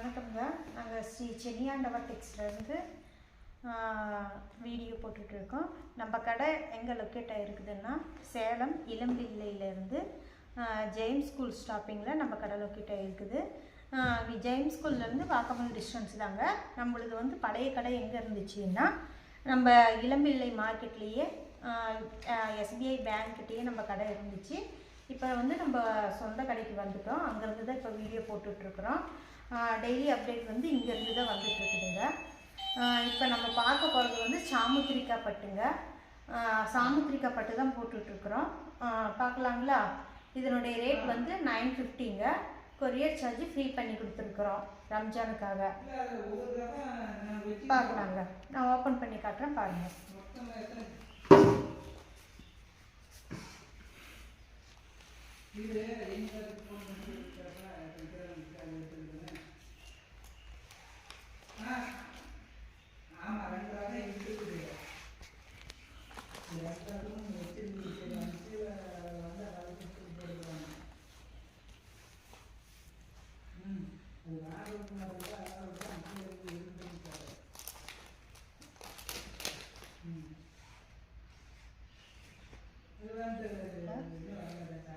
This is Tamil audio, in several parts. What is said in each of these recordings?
வணக்கம்ங்க. நாங்கள் ஸ்ரீ சென்னியாண்டவர் டெக்ஸ்ட்லேருந்து வீடியோ போட்டுட்ருக்கோம். நம்ம கடை எங்கே லொக்கேட் ஆகிருக்குதுன்னா சேலம் இளம்பிள்ளையிலேருந்து ஜெயிம்ஸ் ஸ்கூல் ஸ்டாப்பிங்கில் நம்ம கடை லொக்கேட் ஆகிருக்குது. ஜெயிம்ஸ் ஸ்கூல்லேருந்து வாக்கபிள் டிஸ்டன்ஸ் தாங்க. நம்மளது வந்து பழைய கடை எங்கே இருந்துச்சுன்னா நம்ம இளம்பிள்ளை மார்க்கெட்லேயே எஸ்பிஐ பேங்க்கிட்டேயே நம்ம கடை இருந்துச்சு. இப்போ வந்து நம்ம சொந்த கடைக்கு வந்துட்டோம். அங்கேருந்து தான் இப்போ வீடியோ போட்டுட்ருக்குறோம். டெய்லி அப்டேட் வந்து இங்கேருந்து தான் வந்துட்டுருக்குதுங்க. இப்போ நம்ம பார்க்க போகிறது வந்து சாமுத்திரிக்கா பட்டுங்க. சாமுத்திரிக்கா பட்டு தான் போட்டுட்ருக்குறோம். பார்க்கலாங்களா? இதனுடைய ரேட் வந்து 950ங்க. கொரியர் சார்ஜ் ஃப்ரீ பண்ணி கொடுத்துருக்குறோம் ரம்ஜானுக்காக. பார்க்கலாங்க. நான் ஓப்பன் பண்ணி காட்டுறேன், பாருங்கள்.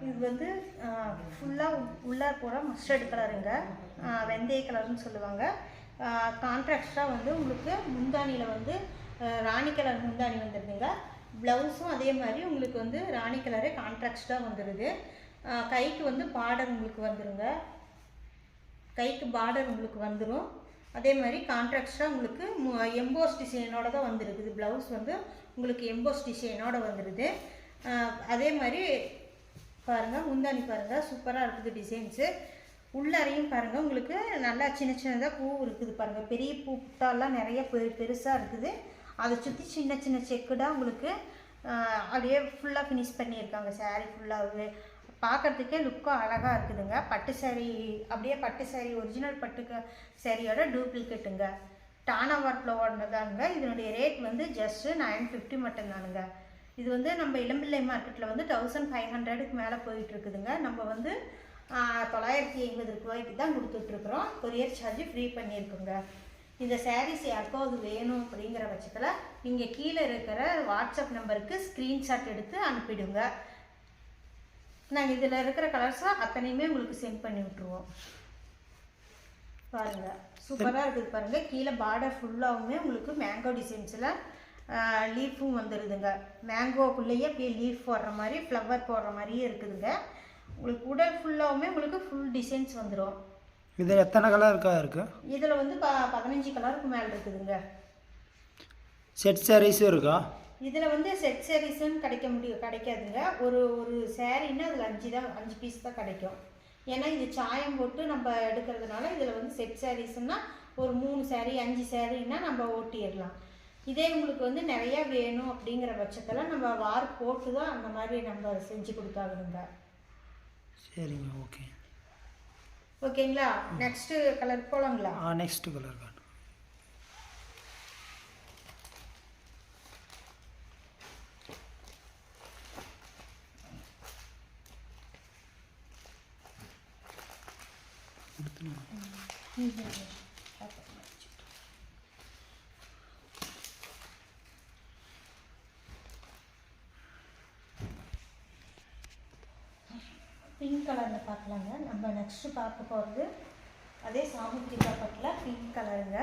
இது வந்து ஃபுல்லாக உள்ளார போகிற மஸ்டர்டு கலருங்க. வெந்தய கலர்னு சொல்லுவாங்க. கான்ட்ராக்டாக வந்து உங்களுக்கு முந்தானியில் வந்து ராணி கலர் முந்தானி வந்துடுதுங்க. ப்ளவுஸும் அதே மாதிரி உங்களுக்கு வந்து ராணி கலரே கான்ட்ராக்டாக வந்துடுது. கைக்கு வந்து பார்டர் உங்களுக்கு வந்துடுங்க. கைக்கு பார்டர் உங்களுக்கு வந்துடும். அதே மாதிரி கான்ட்ராக்டாக உங்களுக்கு எம்போஸ் டிசைனோட தான் வந்துருக்குது. ப்ளவுஸ் வந்து உங்களுக்கு எம்போஸ் டிசைனோட வந்துடுது. அதே மாதிரி பாருங்கள், முந்தானி பாருங்கள், சூப்பராக இருக்குது டிசைன்ஸு. உள்ளறையும் பாருங்கள், உங்களுக்கு நல்லா சின்ன சின்னதாக பூ இருக்குது பாருங்கள். பெரிய பூ புட்டாலாம் நிறைய பெருசாக இருக்குது. அதை சுற்றி சின்ன சின்ன செக்குடாக உங்களுக்கு அப்படியே ஃபுல்லாக ஃபினிஷ் பண்ணியிருக்காங்க. சாரீ ஃபுல்லாகவே பார்க்குறதுக்கே லுக்காக அழகாக இருக்குதுங்க. பட்டு சாரீ அப்படியே பட்டு சாரீ ஒரிஜினல் பட்டு சாரியோட டூப்ளிகேட்டுங்க. டானா ஒர்க்கில் ஓடினதானுங்க. இதனுடைய ரேட் வந்து ஜஸ்ட்டு 950 மட்டும்தானுங்க. இது வந்து நம்ம இளம்பிள்ளை மார்க்கெட்டில் வந்து 1500க்கு மேலே போயிட்டுருக்குதுங்க. நம்ம வந்து 950 ரூபாய்க்கு தான் கொடுத்துட்ருக்குறோம். கொரியர் சார்ஜ் ஃப்ரீ பண்ணியிருக்குங்க. இந்த சாரீஸ் யாருக்கோ அது வேணும் அப்படிங்கிற பட்சத்தில் நீங்கள் கீழே இருக்கிற வாட்ஸ்அப் நம்பருக்கு ஸ்க்ரீன்ஷாட் எடுத்து அனுப்பிடுங்க. நாங்கள் இதில் இருக்கிற கலர்ஸை அத்தனையுமே உங்களுக்கு சென்ட் பண்ணி விட்ருவோம். பாருங்கள், சூப்பராக இருக்குது பாருங்கள். கீழே பார்டர் ஃபுல்லாகவுமே உங்களுக்கு மேங்கோ டிசைன்ஸில் லீஃபும் வந்துடுதுங்க. மேங்கோக்குள்ளேயே அப்படியே லீஃப் போடுற மாதிரி ஃப்ளவர் போடுற மாதிரியே இருக்குதுங்க. உங்களுக்கு உடல் ஃபுல்லாகவுமே உங்களுக்கு ஃபுல் டிசைன்ஸ் வந்துடும். இதில் எத்தனை கலருக்கா இருக்குது? இதில் வந்து 15 கலருக்கு மேலே இருக்குதுங்க. செட் சாரீஸும் இருக்கா? இதில் வந்து செட் சாரீஸுன்னு கிடைக்காதுங்க. ஒரு சாரீன்னா அதில் 5 பீஸ் தான் கிடைக்கும். ஏன்னா இது சாயம் போட்டு நம்ம எடுக்கிறதுனால இதில் வந்து செட் சாரீஸ்னால் ஒரு 3 சாரீ 5 சாரீன்னா நம்ம ஓட்டிடலாம். இதே உங்களுக்கு வந்து நிறையா வேணும் அப்படிங்கிற பட்சத்தில் நம்ம வார் போட்டு தான் அந்த மாதிரி நம்ம செஞ்சு கொடுத்தாகணுங்க. சரிங்க, ஓகே. ஓகேங்களா? நெக்ஸ்ட்டு கலர் போகலாங்களா? நெக்ஸ்ட்டு கலர் காணும். பிங்க் கலரில் பார்க்கலாங்க. நம்ம நெக்ஸ்ட்டு பார்க்க போகிறது அதே சாமுத்திரிக்கா பட்டில் பிங்க் கலருங்க.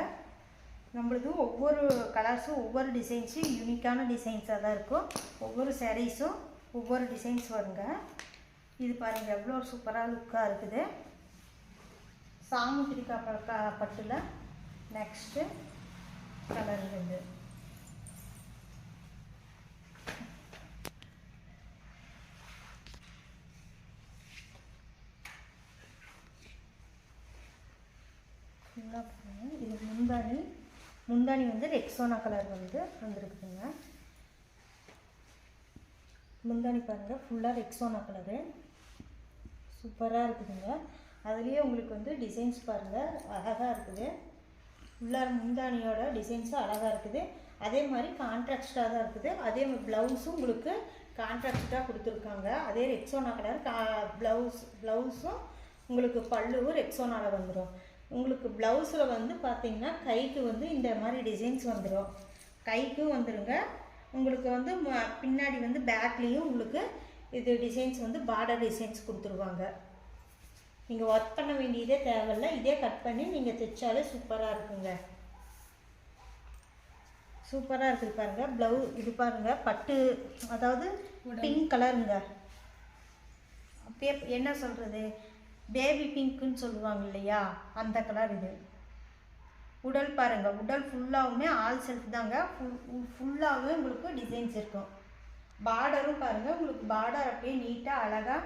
நம்மளது ஒவ்வொரு கலர்ஸும் ஒவ்வொரு டிசைன்ஸும் யூனிக்கான டிசைன்ஸாக தான் இருக்கும். ஒவ்வொரு சாரீஸும் ஒவ்வொரு டிசைன்ஸ் வருங்க. இது பாருங்கள், எவ்வளோ சூப்பராக லுக்காக இருக்குது. சாமுத்திரிக்கா பட்டில் நெக்ஸ்ட்டு கலர் இருக்குது. இது முந்தானி வந்து ரெக்ஸோனா கலர் வந்து வந்துருக்குதுங்க. முந்தானி பாருங்கள், ஃபுல்லாக ரெக்ஸோனா கலரு சூப்பராக இருக்குதுங்க. அதுலேயே உங்களுக்கு வந்து டிசைன்ஸ் பாருங்கள், அழகாக இருக்குது. உள்ளார முந்தானியோட டிசைன்ஸும் அழகாக இருக்குது. அதே மாதிரி கான்ட்ராக்டாக தான் இருக்குது. அதே மாதிரி ப்ளவுஸும் உங்களுக்கு கான்ட்ராக்டாக கொடுத்துருக்காங்க. அதே ரெக்ஸோனா கலர் ப்ளவுஸும் உங்களுக்கு பல்லுவும் ரெக்ஸோனாவில் வந்துடும். உங்களுக்கு ப்ளவுஸில் வந்து பார்த்தீங்கன்னா கைக்கு வந்து இந்த மாதிரி டிசைன்ஸ் வந்துடும், கைக்கும் வந்துடுங்க. உங்களுக்கு வந்து பின்னாடி வந்து பேக்லேயும் உங்களுக்கு இது டிசைன்ஸ் வந்து பார்டர் டிசைன்ஸ் கொடுத்துருவாங்க. நீங்கள் ஒர்க் பண்ண வேண்டியதே தேவையில்லை, இதே கட் பண்ணி நீங்கள் தைச்சாலே சூப்பராக இருக்குங்க. சூப்பராக இருக்குது பாருங்கள். ப்ளவுஸ் இது பாருங்கள், பட்டு அதாவது பிங்க் கலருங்க. அப்படியே என்ன சொல்கிறது, பேபி பிங்க்குன்னு சொல்லுவாங்க இல்லையா, அந்த கலர் இது. உடல் பாருங்கள், உடல் ஃபுல்லாகவுமே ஆல் செல்ஃப் தாங்க, ஃபுல்லாகவே உங்களுக்கு டிசைன்ஸ் இருக்கும். பார்டரும் பாருங்கள், உங்களுக்கு பார்டர் அப்படியே நீட்டாக அழகாக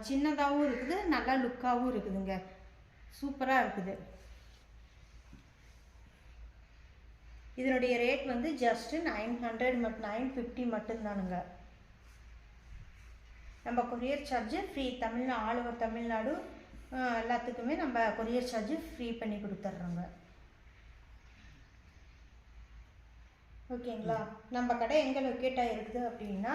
சின்னதாகவும் இருக்குது, நல்லா லுக்காகவும் இருக்குதுங்க. சூப்பராக இருக்குது. இதனுடைய ரேட் வந்து ஜஸ்ட்டு 900 950 மட்டும்தானுங்க. நம்ம courier charge free, all over Tamil Nadu எல்லாத்துக்குமே நம்ம கொரியர் சார்ஜு ஃப்ரீ பண்ணி கொடுத்துட்றோங்க. ஓகேங்களா. நம்ம கடை எங்கே லொக்கேட் ஆகிருக்குது அப்படின்னா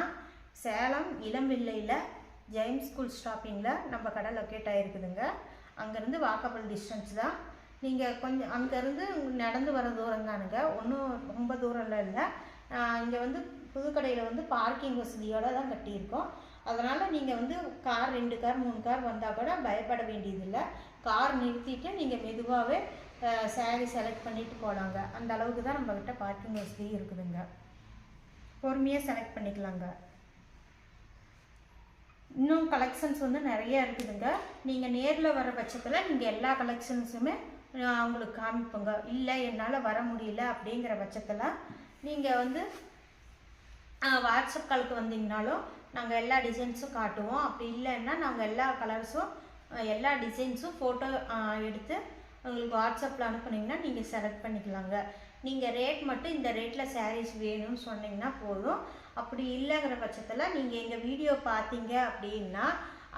சேலம் இளம்பிள்ளையில் ஜெயிம்ஸ் ஸ்கூல் ஸ்டாப்பிங்கில் நம்ம கடை லொக்கேட் ஆகிருக்குதுங்க. அங்கேருந்து வாக்கபிள் டிஸ்டன்ஸ் தான். நீங்கள் கொஞ்சம் அங்கேருந்து நடந்து வர தூரம் தானுங்க, ஒன்றும் ரொம்ப தூரம்லாம் இல்லை. இங்கே வந்து புதுக்கடையில் வந்து பார்க்கிங் வசதியோடு தான் கட்டியிருக்கோம். அதனால் நீங்கள் வந்து கார் 2 கார் 3 கார் வந்தால் கூட பயப்பட வேண்டியதில்லை. கார் நிறுத்திட்டு நீங்கள் மெதுவாகவே சாரீ செலக்ட் பண்ணிவிட்டு போகலாங்க. அந்த அளவுக்கு தான் நம்மக்கிட்ட பார்க்கிங் வசதி இருக்குதுங்க. பொறுமையாக செலக்ட் பண்ணிக்கலாங்க. இன்னும் கலெக்ஷன்ஸ் வந்து நிறைய இருக்குதுங்க. நீங்கள் நேரில் வர பட்சத்தில் நீங்கள் எல்லா கலெக்ஷன்ஸுமே உங்களுக்கு காமிப்போங்க. இல்லை என்னால் வர முடியல அப்படிங்கிற பட்சத்தில் நீங்கள் வந்து வாட்ஸ்அப் காலுக்கு வந்தீங்கனாலும் நாங்கள் எல்லா டிசைன்ஸும் காட்டுவோம். அப்படி இல்லைன்னா நாங்கள் எல்லா கலர்ஸும் எல்லா டிசைன்ஸும் ஃபோட்டோ எடுத்து உங்களுக்கு வாட்ஸ்அப்பில் அனுப்புனீங்கன்னா நீங்கள் செலக்ட் பண்ணிக்கலாங்க. நீங்கள் ரேட் மட்டும் இந்த ரேட்டில் சாரீஸ் வேணும்னு சொன்னீங்கன்னா போதும். அப்படி இல்லைங்கிற பட்சத்தில் நீங்கள் எங்கள் வீடியோ பார்த்தீங்க அப்படின்னா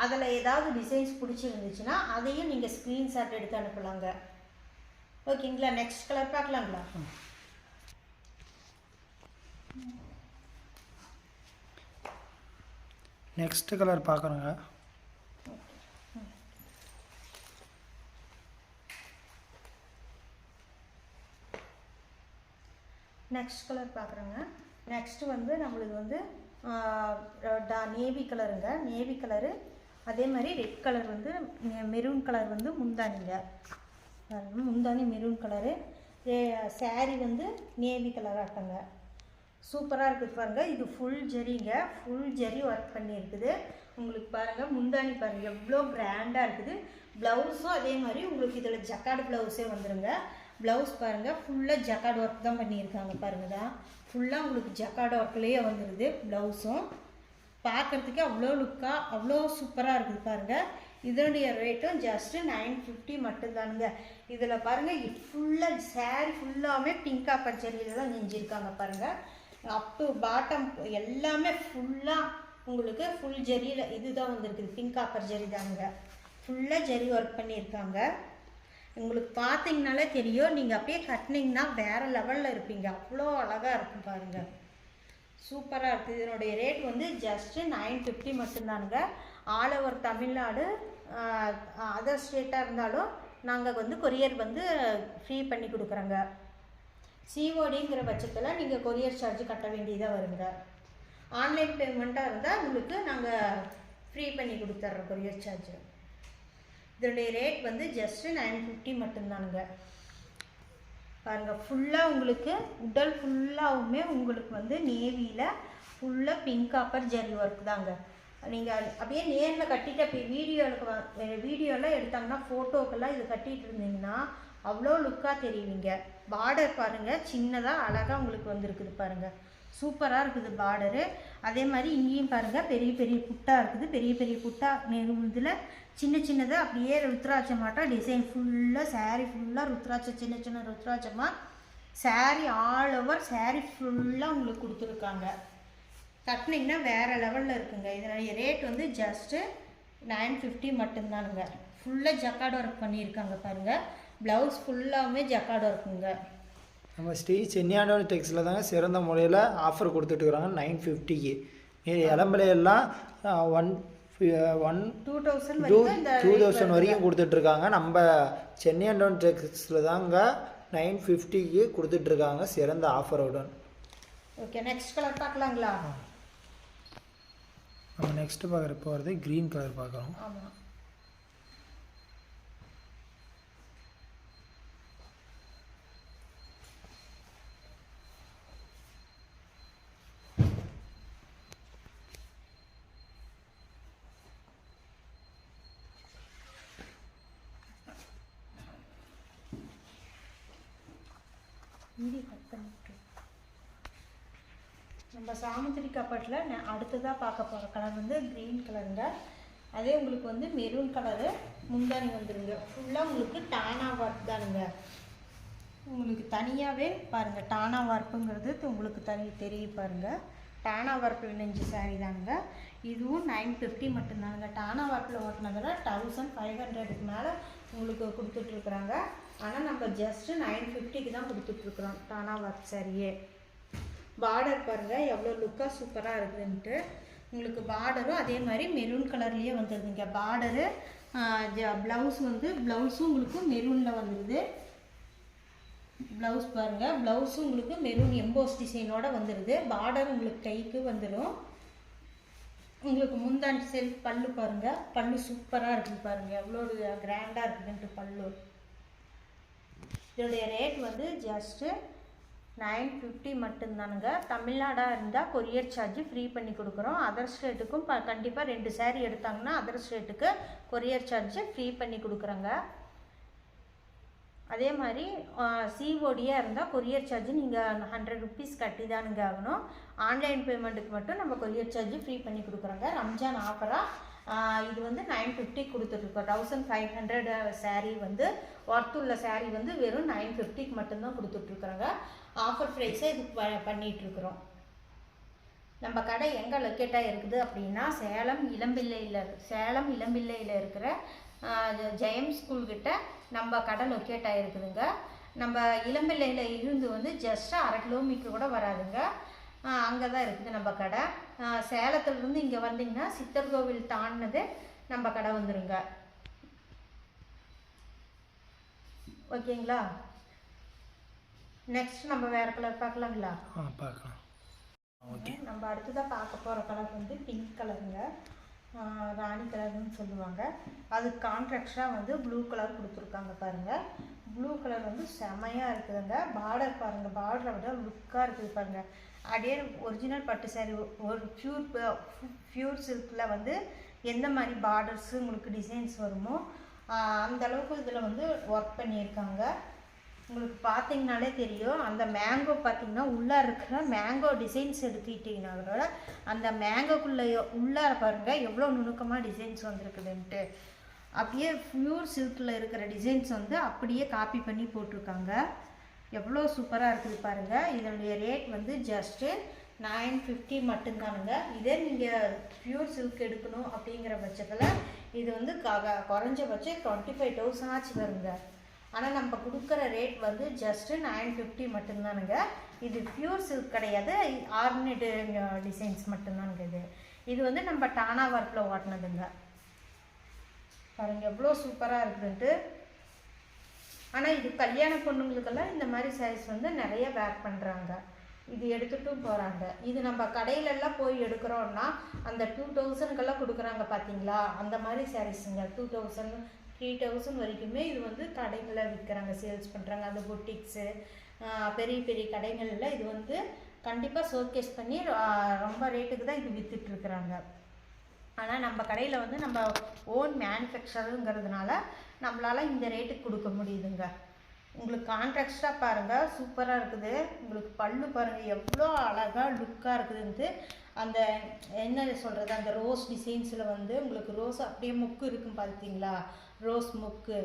அதில் ஏதாவது டிசைன்ஸ் பிடிச்சிருந்துச்சுன்னா அதையும் நீங்கள் ஸ்க்ரீன்ஷாட் எடுத்து அனுப்பலாங்க. ஓகேங்களா. நெக்ஸ்ட் கலர் பார்க்கலாங்களா. நெக்ஸ்ட் கலர் பார்க்குறோங்க. நெக்ஸ்ட் கலர் பார்க்குறோங்க. நெக்ஸ்ட்டு வந்து நம்மளுக்கு வந்து நேவி கலருங்க. நேவி கலரு அதே மாதிரி ரெட் கலர் வந்து மெரூன் கலர் வந்து முந்தானிங்க. முந்தானி மெரூன் கலரு, சாரீ வந்து நேவி கலர் ஆட்டங்க. சூப்பராக இருக்குது பாருங்கள். இது ஃபுல் ஜரிங்க, ஃபுல் ஜரி ஒர்க் பண்ணியிருக்குது. உங்களுக்கு பாருங்கள் முந்தானி பாருங்கள் எவ்வளோ கிராண்டாக இருக்குது. ப்ளவுஸும் அதே மாதிரி உங்களுக்கு இதில் ஜக்கார்டு ப்ளவுஸே வந்துடுங்க. ப்ளவுஸ் பாருங்கள் ஃபுல்லாக ஜக்கார்டு ஒர்க் தான் பண்ணியிருக்காங்க பாருங்கள். தான் ஃபுல்லாக உங்களுக்கு ஜக்கார்டு ஒர்க்லேயே வந்துடுது. ப்ளவுஸும் பார்க்குறதுக்கே அவ்வளோ லுக்காக அவ்வளோ சூப்பராக இருக்குது பாருங்கள். இதனுடைய ரேட்டும் ஜஸ்ட்டு 950 மட்டும்தானுங்க. இதில் பாருங்கள் ஃபுல்லாக சாரீ ஃபுல்லாகவே பிங்க் காப்பர் ஜரியில் தான் நெஞ்சிருக்காங்க பாருங்கள். அப் டு பாட்டம் எல்லாமே ஃபுல்லாக உங்களுக்கு ஃபுல் ஜரியில் இதுதான் வந்துருக்குது, பிங்க் காப்பர் ஜரி தாங்க. ஃபுல்லாக ஜரி ஒர்க் பண்ணியிருக்காங்க. உங்களுக்கு பார்த்தீங்கனாலே தெரியும், நீங்கள் அப்படியே கட்டினீங்கன்னா வேறு லெவலில் இருப்பீங்க. அவ்வளோ அழகாக இருக்கும் பாருங்கள். சூப்பராக இருக்குது. இதனுடைய ரேட் வந்து ஜஸ்ட்டு 950 மட்டும்தானுங்க. ஆல் ஓவர் தமிழ்நாடு அதர் ஸ்டேட்டாக இருந்தாலும் நாங்கள் வந்து கொரியர் வந்து ஃப்ரீ பண்ணி கொடுக்குறோங்க. சிஓடிங்கிற பட்சத்தில் நீங்கள் கொரியர் சார்ஜ் கட்ட வேண்டியதாக வருங்க. ஆன்லைன் பேமெண்ட்டாக இருந்தால் உங்களுக்கு நாங்கள் ஃப்ரீ பண்ணி கொடுத்துட்றோம் கொரியர் சார்ஜ். இதனுடைய ரேட் வந்து ஜஸ்ட்டு 950 மட்டும்தானுங்க. பாருங்கள் ஃபுல்லாக உங்களுக்கு உடல் ஃபுல்லாகவுமே உங்களுக்கு வந்து நேவியில் ஃபுல்லாக பிங்க் காப்பர் ஜரி ஒர்க் தாங்க. நீங்கள் அப்படியே நேரில் கட்டிட்டு அப்படி வீடியோலாம் எடுத்தாங்கன்னா ஃபோட்டோக்கெல்லாம் இது கட்டிகிட்டு இருந்தீங்கன்னா அவ்வளோ லுக்காக தெரியுவீங்க. பார்டர் பாருங்கள் சின்னதாக அழகாக உங்களுக்கு வந்துருக்குது பாருங்கள். சூப்பராக இருக்குது பார்டரு. அதே மாதிரி இங்கேயும் பாருங்கள் பெரிய பெரிய புட்டா இருக்குது. பெரிய பெரிய புட்டா இதில் சின்ன சின்னதாக அப்படியே ருத்ராட்சம் மாட்டம் டிசைன் ஃபுல்லாக சாரீ ஃபுல்லாக ருத்ராட்சம் சின்ன சின்ன ருத்ராட்சமாக சாரீ ஆல் ஓவர் சாரீ ஃபுல்லாக உங்களுக்கு கொடுத்துருக்காங்க. கட்டினீங்கன்னா வேறு லெவலில் இருக்குங்க. இதனுடைய ரேட் வந்து ஜஸ்ட்டு 950 மட்டும்தானுங்க. ஃபுல்லாக ஜக்கார்டு ஒர்க் பண்ணியிருக்காங்க பாருங்கள். ப்ளவுஸ் ஃபுல்லாகவுமே ஜக்கார்டு ஒர்க்குங்க. நம்ம ஸ்ரீ சென்னியாண்டவன் டெக்ஸில் தாங்க சிறந்த முறையில் ஆஃபர் கொடுத்துட்டுருக்குறாங்க 950க்கு. இளம்பிலையெல்லாம் ஒன் 2000 வரைக்கும் இந்த 2000 வரைக்கும் கொடுத்துட்ருக்காங்க. நம்ம சென்னை அண்டோன் டெக்ஸில் தாங்க 950க்கு கொடுத்துட்ருக்காங்க சிறந்த ஆஃபருடன். ஓகே, நெக்ஸ்ட் கலர் பார்க்கலாங்களா? நம்ம நெக்ஸ்ட்டு பார்க்குற போகிறது க்ரீன் கலர் பார்க்குறோம். ஆமாம், வீடியோ கட் பண்ணிட்டு நம்ம சாமுத்திரி கப்பட்டில் அடுத்ததாக பார்க்க போகிற கலர் வந்து க்ரீன் கலருங்க. அதே உங்களுக்கு வந்து மெரூன் கலரு முந்தானி வந்துடுங்க. ஃபுல்லாக உங்களுக்கு டானா ஒர்க் தானுங்க. உங்களுக்கு தனியாகவே பாருங்கள், டானா ஒர்க்குங்கிறது உங்களுக்கு தெரியும் பாருங்கள். டானா ஒர்க்கில் நெஞ்சு சாரீ தானுங்க. இதுவும் 950 மட்டும்தானுங்க. டானா ஒர்க்கில் ஓட்டினதில் 1500க்கு மேலே உங்களுக்கு கொடுத்துட்ருக்குறாங்க. ஆனால் நம்ம ஜஸ்ட்டு 950க்கு தான் கொடுத்துட்ருக்குறோம் டானா ஒர்க் சாரியே. பார்டர் பாருங்கள் எவ்வளோ லுக்காக சூப்பராக இருக்குதுன்ட்டு. உங்களுக்கு பார்டரும் அதே மாதிரி மெரூன் கலர்லேயே வந்துடுதுங்க. பார்டரு ப்ளவுஸ் வந்து ப்ளவுஸும் உங்களுக்கு மெரூனில் வந்துடுது. ப்ளவுஸ் பாருங்கள், ப்ளவுஸும் உங்களுக்கு மெரூன் எம்போஸ் டிசைனோடு வந்துடுது. பார்டர் உங்களுக்கு கைக்கு வந்துடும். உங்களுக்கு முந்தாண்டி செல்ஃப் பல்லு பாருங்கள், பல்லு சூப்பராக இருக்குது பாருங்கள், எவ்வளோ கிராண்டாக இருக்குதுன்ட்டு பல்லு. இதோடைய ரேட் வந்து ஜஸ்ட்டு 950 மட்டும்தானுங்க. தமிழ்நாடாக இருந்தால் கொரியர் சார்ஜ் ஃப்ரீ பண்ணி கொடுக்குறோம். அதர் ஸ்டேட்டுக்கும் கண்டிப்பாக 2 சாரீ எடுத்தாங்கன்னா அதர் ஸ்டேட்டுக்கு கொரியர் சார்ஜ் ஃப்ரீ பண்ணி கொடுக்குறோங்க. அதே மாதிரி சிஓடியாக இருந்தால் கொரியர் சார்ஜ் நீங்கள் 100 ருபீஸ் கட்டி தானுங்க ஆகணும். ஆன்லைன் பேமெண்ட்டுக்கு மட்டும் நம்ம கொரியர் சார்ஜ் ஃப்ரீ பண்ணி கொடுக்குறோங்க. ரம்ஜான் ஆஃபராக இது வந்து 950 கொடுத்துட்ருக்கோம். 1500 சாரீ வந்து ஒர்த்துள்ள சாரீ வந்து வெறும் 950க்கு மட்டும்தான் கொடுத்துட்ருக்குறோங்க. ஆஃபர் ப்ரைஸே இது பண்ணிகிட்ருக்குறோம். நம்ம கடை எங்கே லொக்கேட்டாக இருக்குது அப்படின்னா சேலம் இளம்பிள்ளையில் இருக்கிற ஜெயம் ஸ்கூல்கிட்ட நம்ம கடை லொக்கேட் ஆகிருக்குதுங்க. நம்ம இளம்பிள்ளையில் இருந்து வந்து ஜஸ்ட் 1/2 கிலோமீட்டர் கூட வராதுங்க. அங்கே தான் இருக்குது நம்ம கடை. சேலத்துலேருந்து இங்கே வந்தீங்கன்னா சித்தர் கோவில் தாண்டினது நம்ம கடை வந்துடுங்க. ஓகேங்களா? நெக்ஸ்ட் நம்ம வேறு கலர் பார்க்கலாங்களா? பார்க்கலாம். ஓகே, நம்ம அடுத்ததாக பார்க்க போகிற கலர் வந்து பிங்க் கலருங்க. ராணி கலர்னு சொல்லுவாங்க. அது கான்ட்ராக்டாக வந்து ப்ளூ கலர் கொடுத்துருக்காங்க பாருங்கள். ப்ளூ கலர் வந்து செமையாக இருக்குதுங்க. பார்டர் பாருங்கள், பார்டரை விட லுக்காக இருக்குது பாருங்கள். அப்படியே ஒரிஜினல் பட்டு சாரி ஒரு பியூர் சில்கில் வந்து எந்த மாதிரி பார்டர்ஸு உங்களுக்கு டிசைன்ஸ் வருமோ அந்தளவுக்கு இதில் வந்து ஒர்க் பண்ணியிருக்காங்க. உங்களுக்கு பார்த்தீங்கனாலே தெரியும். அந்த மேங்கோ பார்த்தீங்கன்னா உள்ளே இருக்கிற மேங்கோ டிசைன்ஸ் எடுத்துக்கிட்டிங்கன்னா கூட அந்த மேங்கோக்குள்ளே உள்ளார பாருங்கள் எவ்வளோ நுணுக்கமாக டிசைன்ஸ் வந்துருக்குதுன்ட்டு. அப்படியே பியூர் சில்கில் இருக்கிற டிசைன்ஸ் வந்து அப்படியே காப்பி பண்ணி போட்டிருக்காங்க. எவ்வளோ சூப்பராக இருக்குது பாருங்கள். இதனுடைய ரேட் வந்து ஜஸ்ட்டு 950 மட்டும்தானுங்க. இதே நீங்கள் பியூர் சில்க் எடுக்கணும் அப்படிங்கிற பட்சத்தில் இது வந்து குறைஞ்சபட்சம் 25,000 ஆச்சு வருங்க. ஆனால் நம்ம கொடுக்குற ரேட் வந்து ஜஸ்ட்டு 950 மட்டும்தானுங்க. இது பியூர் சில்க் கிடையாது, ஆர்டினேட் டிசைன்ஸ் மட்டும்தானுங்க. இது வந்து நம்ம டானா ஒர்க்கில் ஓட்டினதுங்க. பாருங்கள் எவ்வளோ சூப்பராக இருக்குதுன்ட்டு. ஆனால் இது கல்யாண பொண்ணுங்களுக்கெல்லாம் இந்த மாதிரி சாரீஸ் வந்து நிறைய வேர் பண்ணுறாங்க. இது எடுத்துகிட்டும் போகிறாங்க. இது நம்ம கடையிலெல்லாம் போய் எடுக்கிறோன்னா அந்த 2000க்கெல்லாம் கொடுக்குறாங்க பார்த்தீங்களா, அந்த மாதிரி சாரீஸுங்க. 2000 3000 வரைக்குமே இது வந்து கடைகளில் விற்கிறாங்க, சேல்ஸ் பண்ணுறாங்க. அந்த பொட்டிக்ஸு பெரிய பெரிய கடைகளில் இது வந்து கண்டிப்பாக ஷோகேஸ் பண்ணி ரொம்ப ரேட்டுக்கு தான் இது விற்றுட்ருக்குறாங்க. ஆனால் நம்ம கடையில் வந்து நம்ம ஓன் மேனுஃபேக்சருங்கிறதுனால நம்மளால் இந்த ரேட்டுக்கு கொடுக்க முடியுதுங்க. உங்களுக்கு கான்ட்ராக்டாக பாருங்கள் சூப்பராக இருக்குது. உங்களுக்கு பல்லு பாருங்கள் எவ்வளோ அழகாக லுக்காக இருக்குதுன்ட்டு. அந்த என்ன சொல்கிறது, அந்த ரோஸ் டிசைன்ஸில் வந்து உங்களுக்கு ரோஸ் அப்படியே மொக்கு இருக்கும் பார்த்தீங்களா, ரோஸ் மொக்கு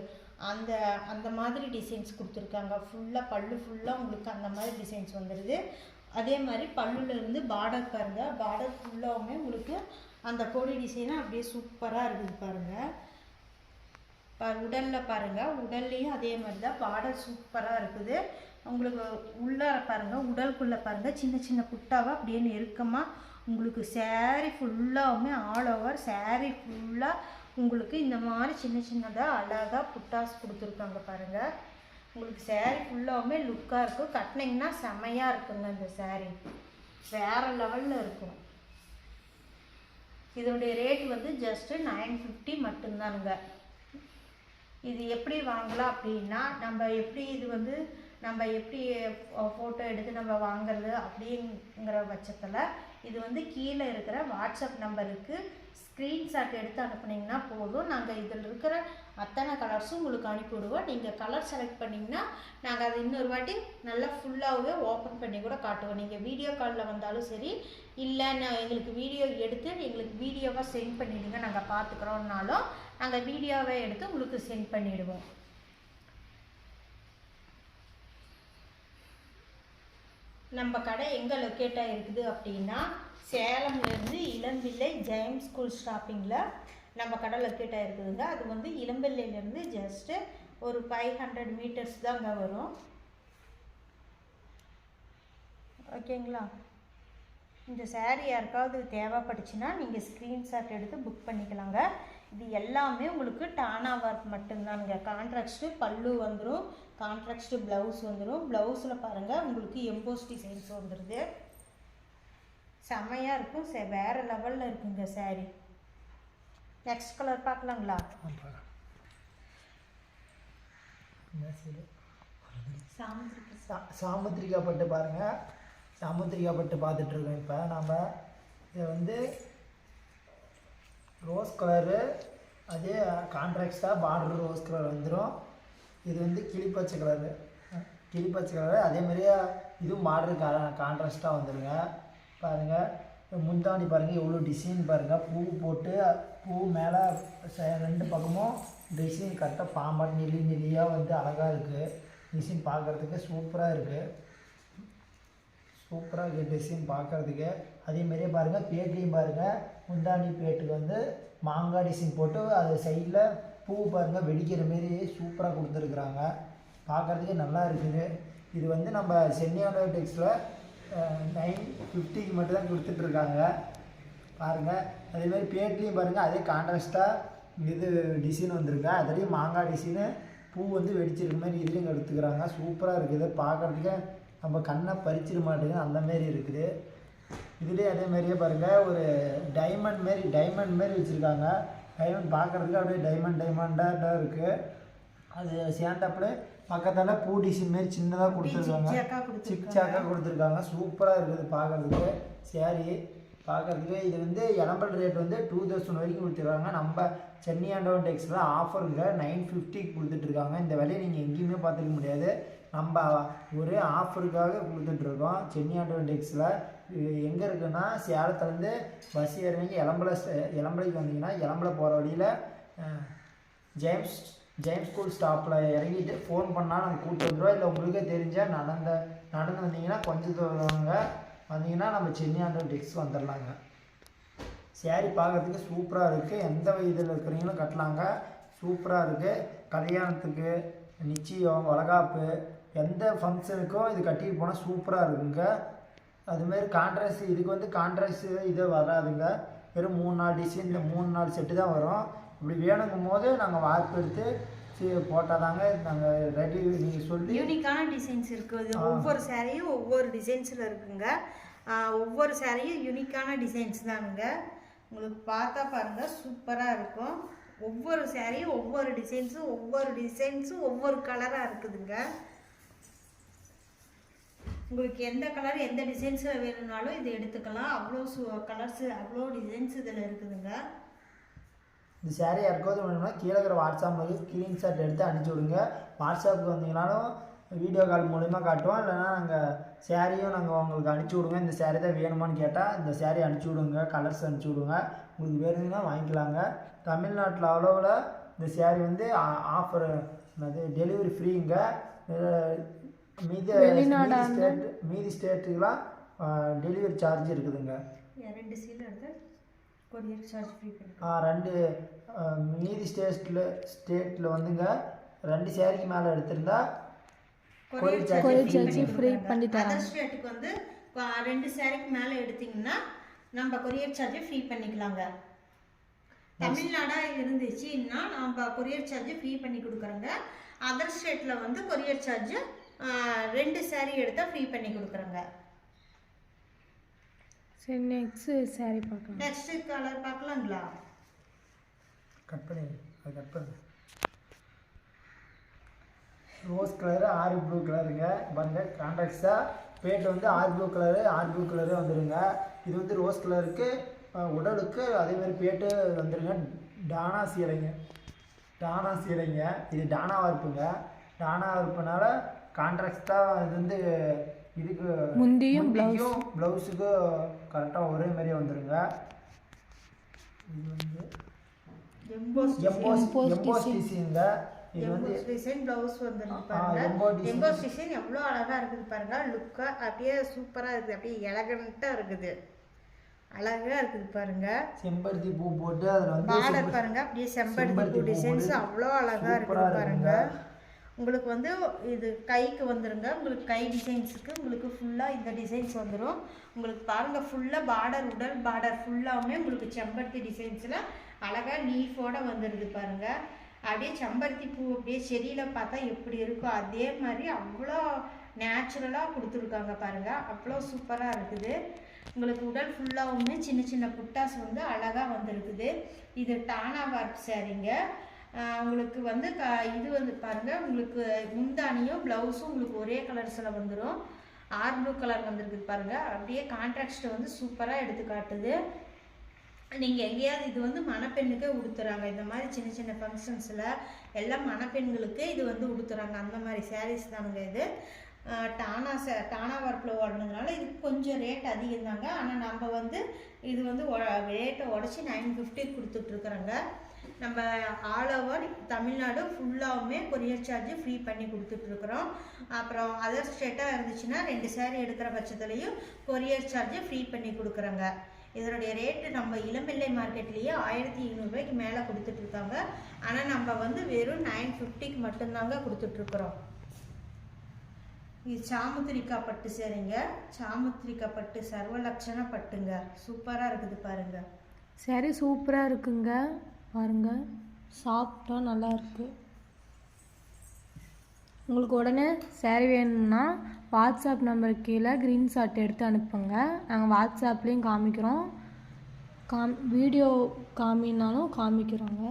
அந்த மாதிரி டிசைன்ஸ் கொடுத்துருக்காங்க. ஃபுல்லாக பல்லு ஃபுல்லாக உங்களுக்கு அந்த மாதிரி டிசைன்ஸ் வந்துடுது. அதே மாதிரி பல்லுலேருந்து பார்டர் பாருங்கள், பார்டர் ஃபுல்லாகவுமே உங்களுக்கு அந்த கோடி டிசைனாக அப்படியே சூப்பராக இருக்குது பாருங்கள். உடலில் பாருங்கள், உடல்லையும் அதே மாதிரி தான் பார்டர் சூப்பராக இருக்குது. உங்களுக்கு உள்ளார பாருங்கள், உடலுக்குள்ளே பாருங்கள் சின்ன சின்ன புட்டாவாக அப்படியே நெருக்கமாக உங்களுக்கு saree ஃபுல்லாகவுமே ஆல் ஓவர் saree ஃபுல்லாக உங்களுக்கு இந்த மாதிரி சின்ன சின்னதாக அழகாக புட்டாஸ் கொடுத்துருக்காங்க பாருங்கள். உங்களுக்கு saree ஃபுல்லாகவுமே லுக்காக இருக்கும். கட்டினீங்கன்னா செமையாக இருக்குங்க. இந்த saree வேறு லெவலில் இருக்கும். இதனுடைய ரேட் வந்து ஜஸ்ட்டு 950 மட்டும்தானுங்க. இது எப்படி வாங்கலாம் அப்படின்னா, நம்ம எப்படி ஃபோட்டோ எடுத்து நம்ம வாங்குறது அப்படிங்கிற பட்சத்தில் இது வந்து கீழே இருக்கிற வாட்ஸ்அப் நம்பருக்கு ஸ்க்ரீன்ஷாட் எடுத்து அனுப்புனீங்கன்னா போதும். நாங்கள் இதில் இருக்கிற அத்தனை கலர்ஸும் உங்களுக்கு அனுப்பிவிடுவோம். நீங்கள் கலர் செலக்ட் பண்ணிங்கன்னா நாங்கள் அதை இன்னொரு வாட்டி நல்லா ஃபுல்லாகவே ஓப்பன் பண்ணி கூட காட்டுவோம். நீங்கள் வீடியோ காலில் வந்தாலும் சரி, இல்லை எங்களுக்கு வீடியோ எடுத்து எங்களுக்கு வீடியோவாக சென்ட் பண்ணிவிடுங்க, நாங்கள் பார்த்துக்குறோன்னாலும் நாங்கள் வீடியோவை எடுத்து உங்களுக்கு சென்ட் பண்ணிவிடுவோம். நம்ம கடை எங்கே லொக்கேட் ஆகிருக்குது அப்படின்னா, சேலம்லேருந்து இளம்பிள்ளை ஜெயம்ஸ் ஸ்கூல் ஸ்டாப்பிங்கில் நம்ம கடை லொக்கேட் ஆகிருக்குதுங்க. அது வந்து இளம்பிள்ளையிலேருந்து ஜஸ்ட்டு ஒரு 500 மீட்டர்ஸ் தாங்க வரும். ஓகேங்களா? இந்த saree யாருக்காவது தேவைப்பட்டுச்சுன்னா நீங்கள் ஸ்க்ரீன்ஷாட் எடுத்து புக் பண்ணிக்கலாங்க. இது எல்லாமே உங்களுக்கு டானா ஒர்க் மட்டும்தானுங்க. கான்ட்ராக்ஸ்ட்டு பல்லு வந்துடும், கான்ட்ராக்ஸ்ட்டு ப்ளவுஸ் வந்துடும். ப்ளவுஸில் பாருங்கள் உங்களுக்கு எம்போஸ் டிசைன்ஸ் வந்துடுது. செமையாக இருக்கும். வேறு லெவலில் இருக்குங்க saree. நெக்ஸ்ட் கலர் பார்க்கலாங்களா? சாமுத்திரிகா பட்டு பாருங்கள். சாமுத்திரிகா பட்டு பார்த்துட்ருக்கோம். இப்போ நம்ம இதை வந்து ரோஸ் கலரு, அதே கான்ட்ராக்டாக பார்டர் ரோஸ் கலர் வந்துடும். இது வந்து கிளிப்பச்சை கலரு, அதேமாதிரியே இதுவும் பார்டர் கான்ட்ராஸ்ட்டாக வந்துடுங்க. பாருங்கள் முந்தாணி பாருங்கள் எவ்வளோ டிசைன் பாருங்கள். பூ போட்டு பூ மேலே 2 பக்கமும் டிசைன் கரெக்டாக பாம்பாட்டு நெல்லியாக வந்து அழகாக இருக்குது. டிசைன் பார்க்குறதுக்கு சூப்பராக இருக்குது. டிசைன் பார்க்குறதுக்கு. அதேமாரியே பாருங்கள் பேட்லேயும் பாருங்கள் முந்தாணி பேட்டுக்கு வந்து மாங்காய் டிசைன் போட்டு அது சைடில் பூ பாருங்கள் வெடிக்கிற மாரி சூப்பராக கொடுத்துருக்குறாங்க. பார்க்குறதுக்கே நல்லா இருக்குது. இது வந்து நம்ம சென்னியாண்டோ டெக்ஸில் 950 மட்டும் தான் கொடுத்துட்ருக்காங்க பாருங்கள். அதேமாதிரி பேட்லேயும் பாருங்கள் அதே கான்ட்ராஸ்ட்டாக இது டிசைன் வந்திருக்கு. அதுலேயும் மாங்காய் டிசைனு பூ வந்து வெடிச்சிருக்க மாதிரி இதுலேயும் எடுத்துக்கிறாங்க. சூப்பராக இருக்குது. பார்க்குறதுக்கே நம்ம கண்ணை பறிச்சிட மாட்டேங்குது அந்தமாரி இருக்குது. இதுலேயே அதேமாரியே பாருங்கள் ஒரு டைமண்ட் மாரி வச்சுருக்காங்க. டைமண்ட் பார்க்குறதுக்கு அப்படியே டைமண்டாக இருக்குது. அது சேர்ந்தாப்புல பக்கத்தால் பூ டிசைன் மாரி சின்னதாக கொடுத்துருக்காங்க, சிக்ஸாக்காக கொடுத்துருக்காங்க. சூப்பராக இருக்குது பார்க்குறதுக்கு saree பார்க்குறதுக்கு. இது வந்து எலம்பல் ரேட் வந்து 2000 வரைக்கும் கொடுத்துருக்காங்க. நம்ம சென்னியாண்டவன் டெக்ஸில் ஆஃபருங்க 950 கொடுத்துட்ருக்காங்க. இந்த விலையை நீங்கள் எங்கேயுமே பார்த்துக்க முடியாது. நம்ம ஒரு ஆஃபருக்காக கொடுத்துட்ருக்கோம் சென்னியாண்டவன் டெக்ஸில். எங்கே இருக்குன்னா சேலத்துலேருந்து பஸ் ஏறினீங்க எலம்பலைக்கு வந்தீங்கன்னா எலம்பலை போகிற வழியில் ஜேம்ஸ் ஸ்கூல் ஸ்டாப்பில் இறங்கிட்டு ஃபோன் பண்ணால் நாங்கள் கூப்பிட்டு வந்துடுவோம். இல்லை உங்களுக்கே தெரிஞ்சால் நடந்து வந்தீங்கன்னா கொஞ்சம் தூரம் வந்தீங்கன்னா நம்ம சென்னியாண்டவன் டெக்ஸ் வந்துடலாங்க. saree பார்க்குறதுக்கு சூப்பராக இருக்குது. எந்த இதில் இருக்கிறீங்களும் கட்டலாங்க. சூப்பராக இருக்குது. கல்யாணத்துக்கு, நிச்சயம், வளகாப்பு, எந்த ஃபங்க்ஷனுக்கும் இது கட்டிட்டு போனால் சூப்பராக இருக்குங்க. அதுமாரி கான்ட்ராஸ்ட் இதுக்கு வந்து கான்ட்ராஸ்ட் இது வராதுங்க. வெறும் 3-4 டிசைன், இந்த 3-4 செட்டு தான் வரும். இப்படி வேணுங்கும் போது நாங்கள் வார்ப்பு எடுத்து போட்டால் தாங்க நாங்கள் ரெடி. நீங்கள் சொல்லி யூனிக்கான டிசைன்ஸ் இருக்குது. ஒவ்வொரு சாரியும் ஒவ்வொரு டிசைன்ஸில் இருக்குங்க. ஒவ்வொரு சாரியும் யூனிக்கான டிசைன்ஸ் தானுங்க. உங்களுக்கு பார்த்தா பாருங்கள் சூப்பராக இருக்கும். ஒவ்வொரு சாரியும் ஒவ்வொரு டிசைன்ஸும் ஒவ்வொரு கலராக இருக்குதுங்க. உங்களுக்கு எந்த கலர் எந்த டிசைன்ஸில் வேணும்னாலும் இதை எடுத்துக்கலாம். அவ்வளோ கலர்ஸு அவ்வளோ டிசைன்ஸ் இதில் இருக்குதுங்க. இந்த saree யாருக்காவது வேணும்னா கீழே இருக்கிற வாட்ஸ்அப் நம்பருக்கு ஸ்க்ரீன்ஷாட் எடுத்து அனுப்பிச்சி விடுங்க. வாட்ஸ்அப்புக்கு வந்தீங்கன்னாலும் வீடியோ கால் மூலிமா காட்டுவோம். இல்லைனா நாங்கள் சாரியும் நாங்கள் உங்களுக்கு அனுப்பிச்சி விடுங்க. இந்த saree தான் வேணுமான்னு கேட்டால் இந்த saree அனுப்பிச்சி விடுங்க, கலர்ஸ் அனுப்பிச்சி விடுங்க. உங்களுக்கு வேணுங்கன்னா வாங்கிக்கலாங்க. தமிழ்நாட்டில் அளவில் இந்த saree வந்து ஆஃபர் டெலிவரி ஃப்ரீங்க. மீதி ஸ்டேட்டுக்கெலாம் டெலிவரி சார்ஜ் இருக்குதுங்க. 2 சீல் எடுத்து கொரியர் சார்ஜ் ஃப்ரீ பண்ணி 2 மீதி ஸ்டேட்டில் வந்துங்க 2 சாரிக்கு மேலே எடுத்திருந்தா கொரியர் சார்ஜ் ஃப்ரீ பண்ணி தராங்க. அதர் ஸ்டேட்டுக்கு வந்து 2 சாரிக்கு மேலே எடுத்தீங்கன்னா நம்ம கொரியர் சார்ஜ் ஃப்ரீ பண்ணிக்கலாங்க. தமிழ்நாடா இருந்துச்சுன்னா நம்ம கொரியர் சார்ஜ் ஃப்ரீ பண்ணி கொடுக்குறோங்க. அதர் ஸ்டேட்டில் வந்து கொரியர் சார்ஜ் 2 saree எடுத்தால் ஃப்ரீ பண்ணி கொடுக்குறோங்க. சரி, நெக்ஸ்ட் சாரி பார்க்கலாம். நெக்ஸ்ட் கலர் பார்க்கலாங்களா? கட் பண்ணி அது கட் பண்ணு. ரோஸ் கலரு ஆரி ப்ளூ கலருங்க. பாருங்கள் கான்ட்ராக்ட்ஸாக பேட் வந்து ஆரி ப்ளூ கலரே வந்துடுங்க. இது வந்து ரோஸ் கலருக்கு உடலுக்கு அதேமாதிரி பேட்டு வந்துடுங்க. டானா சீலைங்க. இது டானா வார்ப்புங்க. டானா வார்ப்புனால கான்ட்ராக்டாக இது வந்து இதுக்கு முந்தியும் ப்ளவுஸுக்கு கரெக்டாக ஒரே மாதிரியே வந்துடுங்க. இது வந்து எம்போஸ் டிசைனுங்க. இது வந்து டிசைன் ப்ளவுஸ் வந்துருக்கு பாருங்க. எம்போஸ் டிசைன் எவ்வளோ அழகாக இருக்குது பாருங்க. லுக்காக அப்படியே சூப்பராக இருக்குது. அப்படியே எலகண்ட்டாக இருக்குது. அழகாக இருக்குது பாருங்க. செம்பருத்தி பூ போட்டு அதில் வந்து பார்டர் பாருங்க. அப்படியே செம்பருத்தி பூ டிசைன்ஸ் அவ்வளோ அழகாக இருக்குது பாருங்க. உங்களுக்கு வந்து இது கைக்கு வந்துடுங்க. உங்களுக்கு கை டிசைன்ஸுக்கு உங்களுக்கு ஃபுல்லாக இந்த டிசைன்ஸ் வந்துடும். உங்களுக்கு பாருங்கள் ஃபுல்லாக பார்டர் உடல் பார்டர் ஃபுல்லாகவுமே உங்களுக்கு செம்பருத்தி டிசைன்ஸில் அழகாக லீஃபோடு வந்துடுது பாருங்கள். அப்படியே செம்பருத்தி பூ அப்படியே செடியில் பார்த்தா எப்படி இருக்கோ அதே மாதிரி அவ்வளோ நேச்சுரலாக கொடுத்துருக்காங்க பாருங்கள். அவ்வளோ சூப்பராக இருக்குது. உங்களுக்கு உடல் ஃபுல்லாகவுமே சின்ன சின்ன புட்டாஸ் வந்து அழகாக வந்துருக்குது. இது டானா வார்ப் சாரீங்க. உங்களுக்கு வந்து இது வந்து பாருங்கள். உங்களுக்கு முந்தானியும் ப்ளவுஸும் உங்களுக்கு ஒரே கலர்ஸில் வந்துடும். ஆர் ப்ளூ கலர் வந்துருக்குது பாருங்கள். அப்படியே கான்ட்ராக்ட் வந்து சூப்பராக எடுத்து காட்டுது. நீங்கள் எங்கேயாவது இது வந்து மணப்பெண்ணுக்கே உடுத்துறாங்க. இந்த மாதிரி சின்ன சின்ன ஃபங்க்ஷன்ஸில் எல்லாம் மணப்பெண்களுக்கு இது வந்து உடுத்துறாங்க. அந்த மாதிரி சாரீஸ் தானுங்க இது. டானா வார்ப்பில் ஓடுனதுனால இது கொஞ்சம் ரேட் அதிகம் தாங்க. ஆனால் நம்ம வந்து இது வந்து ரேட்டை உடச்சி 950 கொடுத்துட்ருக்குறோங்க. நம்ம ஆல் ஓவர் தமிழ்நாடு ஃபுல்லாகவுமே கொரியர் சார்ஜ் ஃப்ரீ பண்ணி கொடுத்துட்ருக்குறோம். அப்புறம் அதர் ஸ்டேட்டாக இருந்துச்சுன்னா 2 saree எடுக்கிற பட்சத்துலேயும் கொரியர் சார்ஜ் ஃப்ரீ பண்ணி கொடுக்குறோங்க. இதனுடைய ரேட்டு நம்ம இளம்பிள்ளை மார்க்கெட்லேயே 1200 ரூபாய்க்கு மேலே கொடுத்துட்ருக்காங்க. ஆனால் நம்ம வந்து வெறும் 950க்கு மட்டும்தாங்க கொடுத்துட்ருக்குறோம். இது சாமுத்திரிக்கா பட்டு சேரீங்க. சாமுத்திரிக்கா பட்டு சர்வலட்சண பட்டுங்க. சூப்பராக இருக்குது பாருங்கள். சரி, சூப்பராக இருக்குங்க பாருங்க. சாஃப்டாக நல்லா இருக்குது. உங்களுக்கு உடனே சேரீ வேணும்னா வாட்ஸ்அப் நம்பருக்கு கீழே ஸ்க்ரீன்ஷாட் எடுத்து அனுப்புங்க. நாங்கள் வாட்ஸ்அப்லேயும் காமிக்கிறோம். வீடியோ காமினாலும் காமிக்கிறோங்க.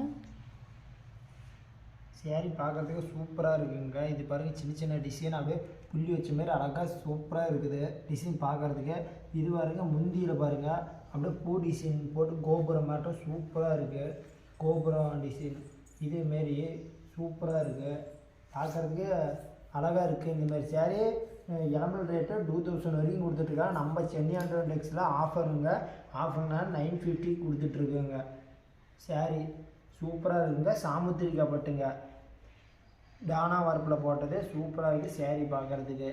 சேரீ பார்க்குறதுக்கு சூப்பராக இருக்குங்க. இது பாருங்கள் சின்ன சின்ன டிசைன் அப்படியே புள்ளி வச்ச மாதிரி அழகாக சூப்பராக இருக்குது டிசைன் பார்க்குறதுக்கு. இது பாருங்க முந்தியில் பாருங்கள் அப்படியே பூ டிசைன் போட்டு கோபுரம் மாட்டம் சூப்பராக இருக்குது. கோபுரம் டிசைன் இதேமாரி சூப்பராக இருக்குது. பார்க்குறதுக்கு அழகாக இருக்குது. இந்தமாதிரி சேரீ எலமல் ரேட்டு 2000 வரைக்கும் கொடுத்துட்ருக்காங்க. நம்ம சென்னை டெக்ஸில் ஆஃபருங்க. ஆஃபர்னா 950 கொடுத்துட்ருக்குங்க. சேரீ சூப்பராக இருக்குங்க. சாமுத்திரிக்கா பட்டுங்க. டானா வார்ப்பில் போட்டது சூப்பராக இருக்குது. சேரீ பார்க்குறதுக்கு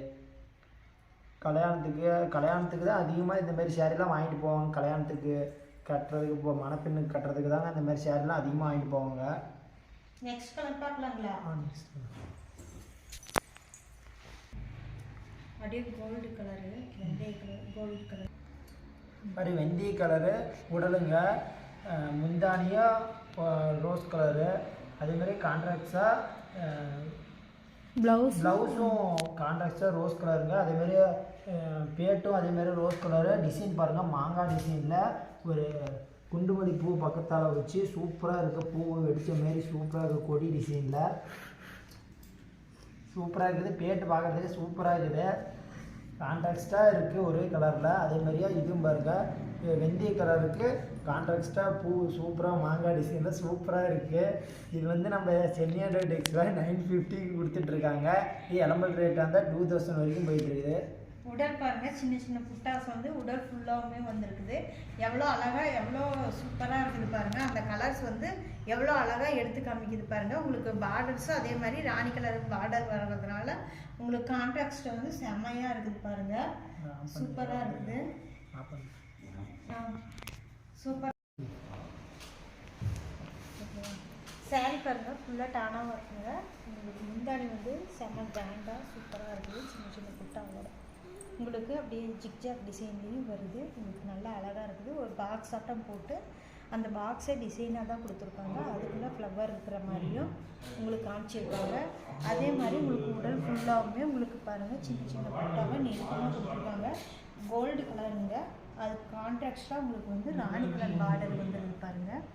கல்யாணத்துக்கு தான் அதிகமாக இந்தமாரி சேரீலாம் வாங்கிட்டு போவாங்க. கல்யாணத்துக்கு கட்டுறதுக்கு இப்போ மணப்பெண்ணுக்கு கட்டுறதுக்கு தாங்க இந்தமாதிரி சேரீலாம் அதிகமாக வாங்கிட்டு போவாங்க. நெக்ஸ்ட் கலர் பார்க்கலாங்களா? நெக்ஸ்ட் அப்படியே கோல்டு கலரு, வெந்தய கலர், கோல்டு கலர் மாதிரி வெந்தய கலரு உடலுங்க. முந்தானியாக ரோஸ் கலரு. அதேமாதிரி கான்ட்ராக்ட்ஸாக ப்ளவுஸும் கான்ட்ராக்ட்ஸாக ரோஸ் கலருங்க. அதேமாதிரி பேட்டும் அதேமாதிரி ரோஸ் கலரு. டிசைன் பாருங்கள் மாங்காய் டிசைனில் ஒரு குண்டுமல்லி பூ பக்கத்தால் வச்சு சூப்பராக இருக்க பூ வெடித்த மாரி சூப்பராக இருக்குது. கொடி டிசைனில் சூப்பராக இருக்குது. பேட்டு பார்க்குறதுக்கு சூப்பராக இருக்குது. கான்ட்ராக்டாக இருக்குது ஒரே கலரில். அதே மாதிரியா இதுவும் பாருங்கள் வெந்தய கலருக்கு கான்ட்ராக்டாக பூ சூப்பராக மாங்காய் டிசைனில் சூப்பராக இருக்குது. இது வந்து நம்ம சென்னை டெக்ஸில் 950 கொடுத்துட்ருக்காங்க. இது எலமல் ரேட்டாக இருந்தால் 2000 வரைக்கும் போயிட்டுருக்குது. உடல் பாருங்கள் சின்ன சின்ன புட்டாஸ் வந்து உடல் ஃபுல்லாகவுமே வந்திருக்குது. எவ்வளோ அழகாக எவ்வளோ சூப்பராக இருக்குது பாருங்கள். அந்த கலர்ஸ் வந்து எவ்வளோ அழகாக எடுத்து காமிக்குது பாருங்கள். உங்களுக்கு பார்டர்ஸும் அதே மாதிரி ராணி கலர் பார்டர் வர்றதுனால உங்களுக்கு கான்ட்ராக்ட் வந்து செம்மையாக இருக்குது பாருங்கள். சூப்பராக இருக்குது. சூப்பர் சாரீ பாருங்கள் ஃபுல்லாக டானாக இருக்குங்க. உங்களுக்கு முந்தானி வந்து செம்ம கிராண்டாக சூப்பராக இருக்குது. சின்ன சின்ன புட்டாவோட உங்களுக்கு அப்படியே ஜிக்ஜாக் டிசைன்லேயும் வருது. உங்களுக்கு நல்லா அழகாக இருக்குது. ஒரு பாக்ஸ் ஆட்டம் போட்டு அந்த பாக்ஸே டிசைனாக தான் கொடுத்துருக்காங்க. அதுக்குள்ளே ஃப்ளவர் இருக்கிற மாதிரியும் உங்களுக்கு காமிச்சிருக்காங்க. அதே மாதிரி உங்களுக்கு உடல் ஃபுல்லாகவுமே உங்களுக்கு பாருங்கள் சின்ன சின்ன புட்டாக நீளமாக கொடுத்துருக்காங்க. கோல்டு கலருங்க. அது கான்ட்ராக்டாக உங்களுக்கு வந்து ராணி கலர் பார்டர் வந்துடுது பாருங்கள்.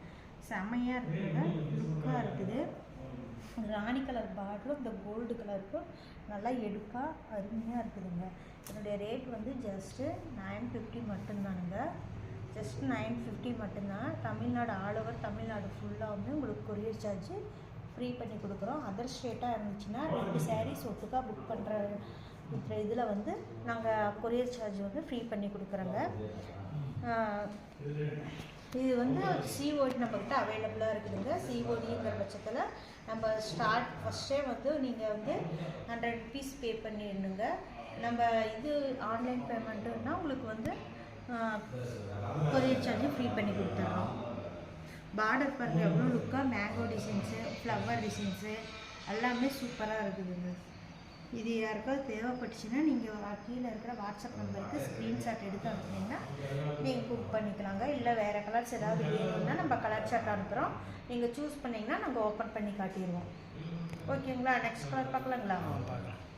செமையாக இருக்குதுங்க, லுக்காக இருக்குது. ராணி கலர் பார்டரும் இந்த கோல்டு கலருக்கும் நல்லா எடுப்பாக அருமையாக இருக்குதுங்க. என்னுடைய ரேட் வந்து ஜஸ்ட்டு 950 மட்டும்தானுங்க. ஜஸ்ட் 950 மட்டும்தான். தமிழ்நாடு ஆல் ஓவர் தமிழ்நாடு ஃபுல்லாக வந்து உங்களுக்கு கொரியர் சார்ஜு ஃப்ரீ பண்ணி கொடுக்குறோம். அதர் ஸ்டேட்டாக இருந்துச்சுன்னா 2 சாரீஸ் ஒட்டுக்கா புக் பண்ணுற இதில் வந்து நாங்கள் கொரியர் சார்ஜ் வந்து ஃப்ரீ பண்ணி கொடுக்குறோங்க. இது வந்து சிஓடி நம்மக்கிட்ட அவைலபிளாக இருக்குதுங்க. சிஓடிங்கிற பட்சத்தில் நம்ம ஃபஸ்ட்டே வந்து நீங்கள் வந்து 100 rupees பே பண்ணிடணுங்க. நம்ம இது ஆன்லைன் பேமெண்ட்டுன்னா உங்களுக்கு வந்து கொரியர் சார்ஜ் ஃப்ரீ பண்ணி கொடுத்துட்றோம். பார்டர் பாருங்கள் எவ்வளோ லுக்காக மேங்கோ டிசைன்ஸு, ஃப்ளவர் டிசைன்ஸு எல்லாமே சூப்பராக இருக்குதுங்க. இது யாருக்காவது தேவைப்பட்டுச்சுன்னா நீங்கள் கீழே இருக்கிற வாட்ஸ்அப் நம்பருக்கு ஸ்க்ரீன்ஷாட் எடுத்து அனுப்புனீங்கன்னா நீங்கள் புக் பண்ணிக்கலாங்க. இல்லை வேறு கலர்ஸ் ஏதாவது வேணும்னா நம்ம கலர் சார்ட் அனுப்புகிறோம். நீங்கள் சூஸ் பண்ணிங்கன்னா நாங்கள் ஓப்பன் பண்ணி காட்டிடுவோம். ஓகேங்களா? Next colour பார்க்கலாங்களா?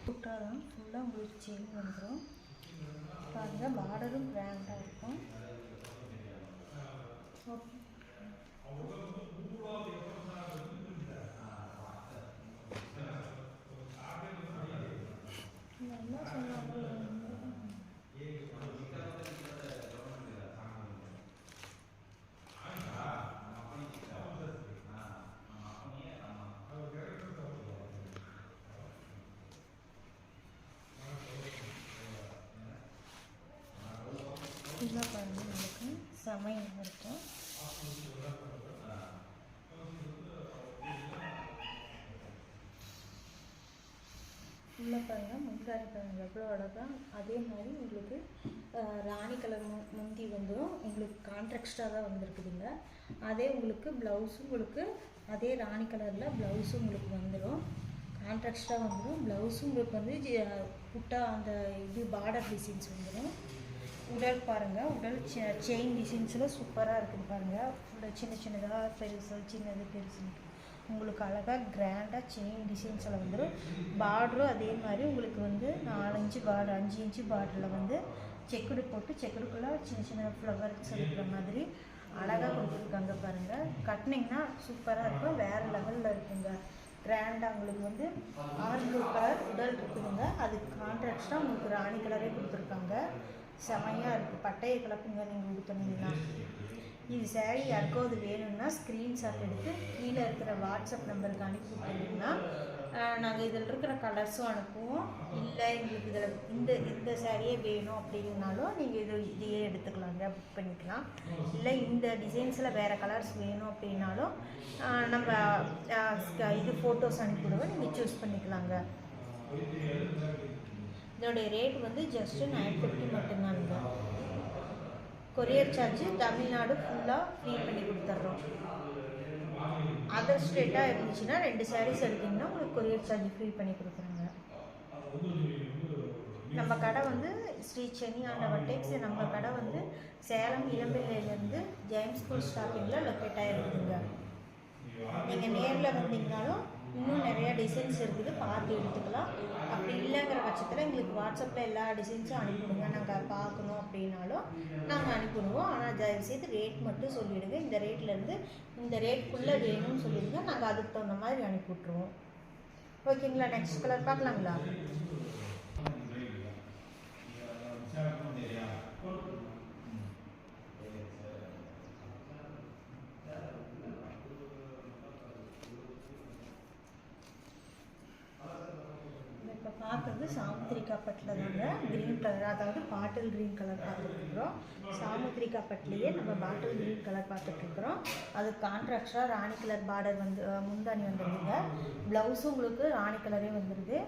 புட்டாக தான் ஃபுல்லாக உங்களுக்கு செயின் வந்துடும் பாருங்கள். பார்டரும் கிராண்டாக இருக்கும். ஓகே, நல்லா சொன்னாங்க. ஃபுல்லாக பாருங்கள் நமக்கு செமையாக இருக்கும். ஃபுல்லாக பாருங்கள் முந்தாரி பாருங்கள் எவ்வளோ அழகாக. அதே மாதிரி உங்களுக்கு ராணி கலர் முந்தி வந்துடும். உங்களுக்கு கான்ட்ராக்டாக தான் வந்திருக்குதுங்க. அதே உங்களுக்கு ப்ளவுஸும் உங்களுக்கு அதே ராணி கலரில் ப்ளவுஸும் உங்களுக்கு வந்துடும். கான்ட்ராக்டாக வந்துடும். ப்ளவுஸும் உங்களுக்கு வந்து புட்டா அந்த இது பார்டர் டிசைன்ஸ் வந்துடும். உடல் பாருங்கள், உடல் செயின் டிசைன்ஸில் சூப்பராக இருக்குது பாருங்கள். ஃபுல்லாக சின்ன சின்னதாக பெருசு சின்னது பெருசு உங்களுக்கு அழகாக கிராண்டாக செயின் டிசைன்ஸில் வந்துடும். பார்டரும் அதே மாதிரி உங்களுக்கு வந்து 4 இன்ச்சு பார்டர் 5 இன்ச்சு பார்டரில் வந்து செக்குடு போட்டு செக்குடுக்குள்ளே சின்ன சின்ன ஃப்ளவர்ஸ் இருக்கிற மாதிரி அழகாக கொடுத்துருக்காங்க பாருங்கள். கட்டினிங்கன்னா சூப்பராக இருக்கும். வேறு லெவலில் இருக்குங்க. கிராண்டாக உங்களுக்கு வந்து ஆரஞ்சு கலர் உடல் இருக்குதுங்க. அதுக்கு கான்ட்ராக்டாக உங்களுக்கு ராணி கலரே கொடுத்துருக்காங்க. செமையாக இருக்குது. பட்டையை கலப்புங்க நீங்கள் கொடுத்துனீங்கன்னா. இது சாரீ யாருக்காவது வேணும்னா ஸ்க்ரீன்ஷாட் எடுத்து கீழே இருக்கிற வாட்ஸ்அப் நம்பருக்கு அனுப்பி விட்டீங்கன்னா நாங்கள் இதில் இருக்கிற கலர்ஸும் அனுப்புவோம். இல்லை எங்களுக்கு இதில் இந்த சாரியே வேணும் அப்படின்னாலும் நீங்கள் இதையே எடுத்துக்கலாங்க, புக் பண்ணிக்கலாம். இல்லை இந்த டிசைன்ஸில் வேறு கலர்ஸ் வேணும் அப்படின்னாலும் நம்ம இது ஃபோட்டோஸ் அனுப்பிவிடுவோம், நீங்கள் சூஸ் பண்ணிக்கலாங்க. இதோடைய ரேட் வந்து ஜஸ்ட்டு 950 மட்டும்தானுங்க. கொரியர் சார்ஜ் தமிழ்நாடு ஃபுல்லாக ஃப்ரீ பண்ணி கொடுத்துட்றோம். அதர் ஸ்டேட்டாக இருந்துச்சுன்னா 2 சாரீஸ் எடுத்திங்கன்னா உங்களுக்கு கொரியர் சார்ஜ் ஃப்ரீ பண்ணி கொடுக்குறாங்க. நம்ம கடை வந்து ஸ்ரீ சென்னியாண்டவர் டெக்ஸ். நம்ம கடை வந்து சேலம் இளம்பிள்ளையிலேருந்து ஜேம்ஸ் ஸ்கூல் ஸ்டாப்பிங்கில் லொக்கேட் ஆகிருக்குதுங்க. நீங்கள் நேரில் வந்தீங்கனாலும் இன்னும் நிறையா டிசைன்ஸ் இருக்குது, பார்த்து எடுத்துக்கலாம். அப்படி இல்லைங்கிற பட்சத்தில் எங்களுக்கு வாட்ஸ்அப்பில் எல்லா டிசைன்ஸும் அனுப்பிவிடுங்க. நாங்கள் பார்க்கணும் அப்படின்னாலும் நாங்கள் அனுப்பிவிடுவோம். ஆனால் தயவுசெய்து ரேட் மட்டும் சொல்லிவிடுங்க. இந்த ரேட்லேருந்து இந்த ரேட்குள்ளே வேணும்னு சொல்லிடுங்க. நாங்கள் அதுக்கு தகுந்த மாதிரி அனுப்பி விட்ருவோம். ஓகேங்களா? நெக்ஸ்ட் கலர் பார்க்கலாங்களா? இப்போ பார்க்குறது சாமுத்திரிக்கா பட்டில் தாங்க. க்ரீன் கலர், அதாவது பாட்டில் க்ரீன் கலர் பார்த்துட்ருக்குறோம். சாமுத்திரிக்கா பட்டிலேயே நம்ம பாட்டில் க்ரீன் கலர் பார்த்துட்ருக்குறோம். அது கான்ட்ராக்டாக ராணி கலர் பார்டர் வந்து முந்தானி வந்துடுதுங்க. ப்ளவுஸும் உங்களுக்கு ராணி கலரே வந்துடுது.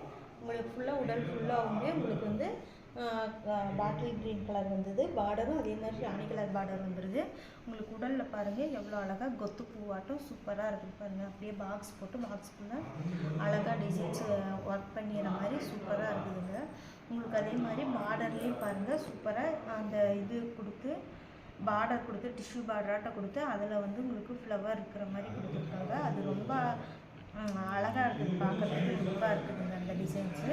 உங்களுக்கு ஃபுல்லாக உடல் ஃபுல்லாகவுமே உங்களுக்கு வந்து பாட்டில் க்ரீன் கலர் வந்தது. பார்டரும் அதே மாதிரி ராணி கலர் பார்டர் வந்துடுது. உங்களுக்கு உடலில் பாருங்கள் எவ்வளோ அழகாக கொத்து பூவாட்டம் சூப்பராக இருக்குது பாருங்கள். அப்படியே பாக்ஸ் போட்டு பாக்ஸ்க்குள்ளே அழகாக டிசைன்ஸ் ஒர்க் பண்ணிடுற மாதிரி சூப்பராக இருக்குதுங்க. உங்களுக்கு அதே மாதிரி பார்டர்லேயும் பாருங்கள் சூப்பராக அந்த இது கொடுத்து பார்டர் கொடுத்து டிஷ்யூ பார்டராட்ட கொடுத்து அதில் வந்து உங்களுக்கு ஃப்ளவர் இருக்கிற மாதிரி கொடுத்துருக்காங்க. அது ரொம்ப அழகாக இருக்குது, பார்க்குறதுக்கு ரொம்ப இருக்குதுங்க அந்த டிசைன்ஸு.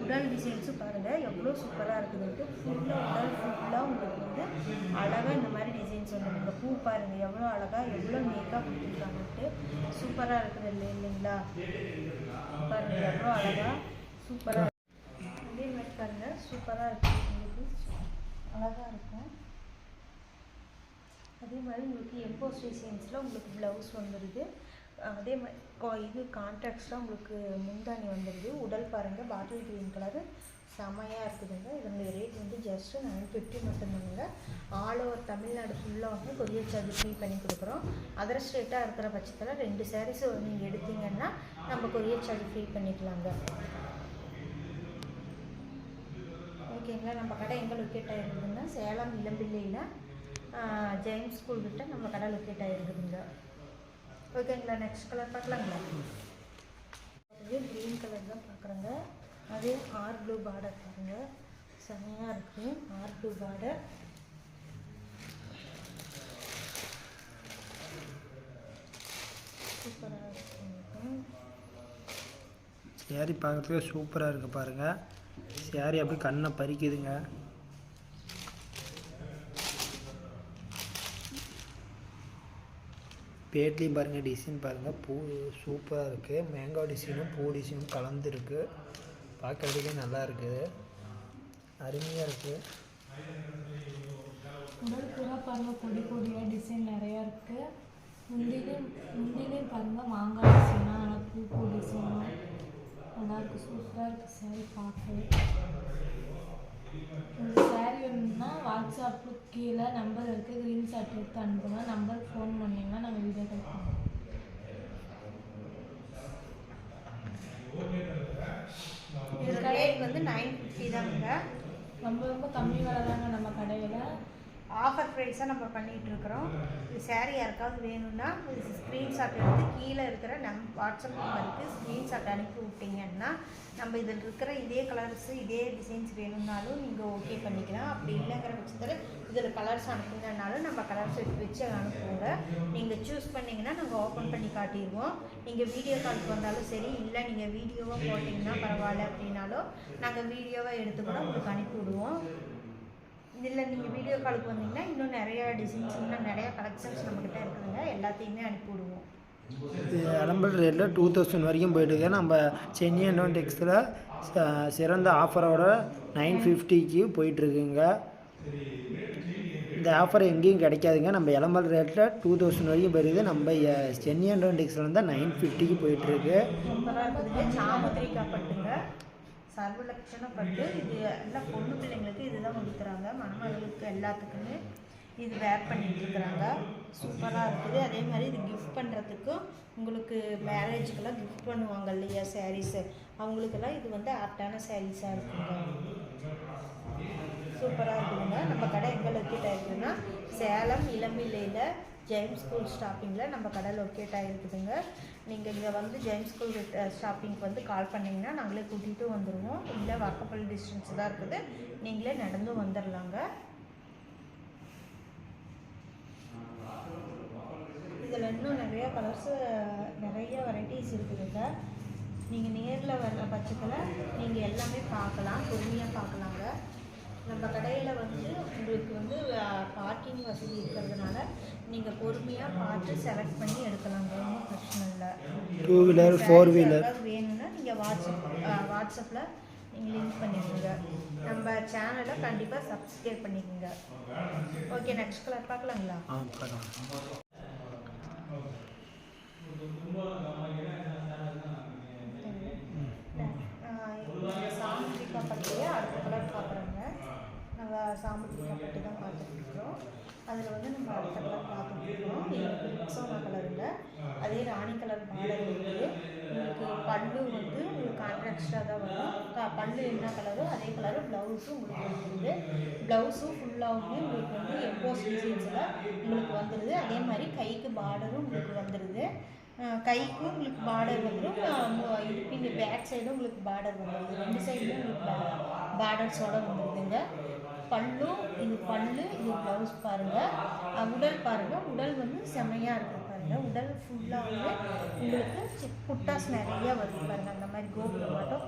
உடல் டிசைன்ஸும் பாருங்கள் எவ்வளோ சூப்பராக இருக்குதுன்ட்டு. ஃபுல்லாக உடல் ஃபுல்லாக உங்களுக்கு வந்து அழகாக இந்த மாதிரி டிசைன்ஸ் வந்துருங்க. பூ பாருங்கள் எவ்வளோ அழகாக எவ்வளோ நேக்காக கொடுத்துருக்காங்கன்ட்டு சூப்பராக இருக்குது இல்லைங்களா? பாருங்கள் எவ்வளோ அழகாக சூப்பராக அதே மாதிரி பாருங்கள் சூப்பராக இருக்குது, உங்களுக்கு அழகாக இருக்கும். அதே மாதிரி உங்களுக்கு எம்போஸ் டிசைன்ஸில் உங்களுக்கு ப்ளவுஸ் வந்துடுது. அதே மாதிரி இது கான்ட்ராக்ட்ஸாக உங்களுக்கு முந்தானி வந்துடுது. உடல் பாருங்கள் பாட்டில் க்ரீன் கலரு செமையாக இருக்குதுங்க. இதனுடைய ரேட் வந்து ஜஸ்ட்டு 950 மட்டும்தாங்க. ஆல் ஓவர் தமிழ்நாடு ஃபுல்லாக வந்து கொரியர் சார்ஜ் ஃப்ரீ பண்ணி கொடுக்குறோம். அதர் ஸ்டேட்டாக இருக்கிற பட்சத்தில் 2 சாரீஸ் நீங்கள் எடுத்தீங்கன்னா நம்ம கொரியர் சார்ஜ் ஃப்ரீ பண்ணிக்கலாங்க. ஓகேங்களா? நம்ம கடை எங்கே லொக்கேட் ஆகிருக்குதுன்னா சேலம் இளம்பிள்ளையில் ஜெயிம்ஸ் ஸ்கூல் கிட்ட நம்ம கடை லொக்கேட் ஆகிருக்குதுங்க. ஓகேங்களா? நெக்ஸ்ட் கலர் பார்க்கலாங்களா? அதே க்ரீன் கலர் தான் பார்க்குறேங்க. அதே ஆர் ப்ளூ பார்டர் பாருங்கள் செம்மையாக இருக்குது. ஆர் ப்ளூ பார்டர் சூப்பராக இருக்குது. சேரீ பார்க்குறதுக்கு சூப்பராக இருக்குது பாருங்கள். சேரீ அப்படியே கண்ணை பறிக்குதுங்க. பேட்லேயும் பாருங்கள் டிசைன் பாருங்கள், பூ சூப்பராக இருக்குது. மேங்கோ டிசைனும் பூ டிசைனும் கலந்துருக்கு. பார்க்குறதுக்கே நல்லா இருக்குது, அருமையாக இருக்குது. உடல் பூரா பாருங்கள் பொடி பொடியாக டிசைன் நிறையா இருக்குது. முந்திலையும் பாருங்கள் மாங்காய் டிசைனாக நல்லா பூ டிசைனாக நல்லாயிருக்கு, சூப்பராக இருக்குது சாரீ பார்க்க. இந்த சாரீ வேணும்னா வாட்ஸ்அப்பு கீழே நம்பர் இருக்குது, க்ரீன் ஷாட் எடுத்து அனுப்புங்க. நம்பருக்கு ஃபோன் பண்ணிங்கன்னா நாங்கள் வீடியோ கால் பண்ணுவோம். இதோட ரேட் வந்து 950 தாங்க. ரொம்ப ரொம்ப கம்மி விலை தாங்க நம்ம கடையில். ஆஃபர் ப்ரைஸாக நம்ம பண்ணிகிட்ருக்குறோம். இது சாரீ யாருக்காவது வேணும்னா இது ஸ்க்ரீன்ஷாட் எடுத்து கீழே இருக்கிற வாட்ஸ்அப் நம்பருக்கு ஸ்க்ரீன்ஷாட் அனுப்பி விட்டிங்கன்னா நம்ம இதில் இருக்கிற இதே கலர்ஸு இதே டிசைன்ஸ் வேணும்னாலும் நீங்கள் ஓகே பண்ணிக்கலாம். அப்படி இல்லைங்கிற பட்சத்தில் இதில் கலர்ஸ் அனுப்புங்கனாலும் நம்ம கலர்ஸ் எடுத்து வச்சு அனுப்புவோங்க. நீங்கள் சூஸ் பண்ணிங்கன்னா நாங்கள் ஓப்பன் பண்ணி காட்டிடுவோம். நீங்கள் வீடியோ காலுக்கு வந்தாலும் சரி, இல்லை நீங்கள் வீடியோவாக போட்டிங்கன்னா பரவாயில்ல அப்படின்னாலும் நாங்கள் வீடியோவாக எடுத்து கூட உங்களுக்கு அனுப்பி விடுவோம். இதில் நீங்கள் வீடியோ காலுக்கு வந்தீங்கன்னா இன்னும் நிறையா டிசைன்ஸ், இன்னும் நிறையா கலெக்ஷன்ஸ் நம்மக்கிட்ட இருக்குதுங்க. எல்லாத்தையுமே அனுப்பி விடுவோம். எலம்பல் ரேட்டில் 2000 வரைக்கும் போயிட்டுருக்கு. நம்ம சென்னை அண்ட் டெக்ஸில் சிறந்த ஆஃபரோட 950க்கு போயிட்டுருக்குங்க. இந்த ஆஃபர் எங்கேயும் கிடைக்காதுங்க. நம்ம எலம்பல் ரேட்டில் 2000 வரைக்கும் போயிடுது. நம்ம சென்னை அண்ட் டெக்ஸில் இருந்தால் 950க்கு போயிட்டுருக்கு. சூப்பராக இருக்குதுங்க. சாமுத்திரிக்கா பட்டுங்க, சர்வலட்சண பட்டு. இது எல்லாம் பொண்ணு பிள்ளைங்களுக்கு இதுதான் கொடுக்குறாங்க. மணமகளுக்கு எல்லாத்துக்குமே இது வேர் பண்ணிட்டு இருக்கிறாங்க. சூப்பராக இருக்குது. அதே மாதிரி இது கிஃப்ட் பண்ணுறதுக்கும் உங்களுக்கு மேரேஜுக்கெல்லாம் கிஃப்ட் பண்ணுவாங்க இல்லையா சாரீஸு, அவங்களுக்கெல்லாம் இது வந்து ஆப்டான சாரீஸாக இருக்குங்க. சூப்பராக இருக்குதுங்க. நம்ம கடை எங்கே லொக்கேட் ஆகிருக்குதுன்னா சேலம் இளம்பிள்ளையில் ஜெயிம்ஸ் ஸ்கூல் ஸ்டாப்பிங்கில் நம்ம கடை லொக்கேட் ஆகிருக்குதுங்க. நீங்கள் இங்கே வந்து ஜெயிம்ஸ் ஸ்கூல் ஸ்டாப்பிங்க்கு வந்து கால் பண்ணிங்கன்னா நாங்களே கூட்டிகிட்டு வந்துடுவோம். இல்லை வாக்கப்பல் டிஸ்டன்ஸ் தான் இருக்குது, நீங்களே நடந்து வந்துடலாங்க. இதில் இன்னும் நிறையா கலர்ஸு நிறைய வெரைட்டிஸ் இருக்குதுங்க. நீங்கள் நேரில் வர்ற பட்சத்தில் நீங்கள் எல்லாமே பார்க்கலாம், பொறுமையாக பார்க்கலாங்க. நம்ம கடையில் வந்து உங்களுக்கு வந்து பார்க்கிங் வசதி இருக்கிறதுனால நீங்கள் பொறுமையாக பார்த்து செலக்ட் பண்ணி எடுக்கலாங்க, ஒன்றும் பிரச்சனை இல்லை. 2 வீலர் 4 வீலர் வேணும்னா நீங்கள் வாட்ஸ்அப்பில் நீங்கள் லிங்க் பண்ணிடுங்க. நம்ம சேனலை கண்டிப்பாக சப்ஸ்கிரைப் பண்ணிக்கோங்க. ஓகே, நெக்ஸ்ட் கலர் பார்க்கலாங்களா? சாமுத்திரிக்கா பட்டியே அடுத்த கலர் பார்க்குறோங்க. நம்ம சாமுத்திரிக்கா பட்டி தான் பார்த்துட்ருக்குறோம். அதில் வந்து நம்ம அடுத்த கலர் பார்த்துட்ருக்குறோம். இது பிரிக்ஸோனா கலருங்க. அதே ராணி கலர் பார்டர் இருக்குது. உங்களுக்கு பல்லு வந்து உங்களுக்கு கான்ட்ராக்டாக தான் வரும். பல்லு என்ன கலரோ அதே கலரு ப்ளவுஸும் உங்களுக்கு வந்துடுது. ப்ளவுஸும் ஃபுல்லாகவுமே உங்களுக்கு வந்து எம்போஸ் டிசைன்ஸில் உங்களுக்கு வந்துடுது. அதே மாதிரி கைக்கு பார்டரும் உங்களுக்கு வந்துடுது. கைக்கும் உங்களுக்கு பார்டர் வந்துடும், இடுப்பின் பேக் சைடும் உங்களுக்கு பார்டர் வந்துடுது, 2 சைடுமே உங்களுக்கு பார்டர்ஸோட வந்துடுதுங்க. பல்லும் இது பல்லு, இது ப்ளவுஸ் பாருங்கள். உடல் பாருங்கள், உடல் வந்து செமையாக இருக்குது பாருங்கள். உடல் ஃபுல்லாக வந்து உங்களுக்கு புட்டாஸ் நிறையா வருது பாருங்கள். அந்த மாதிரி கோபுரம் மாட்டம்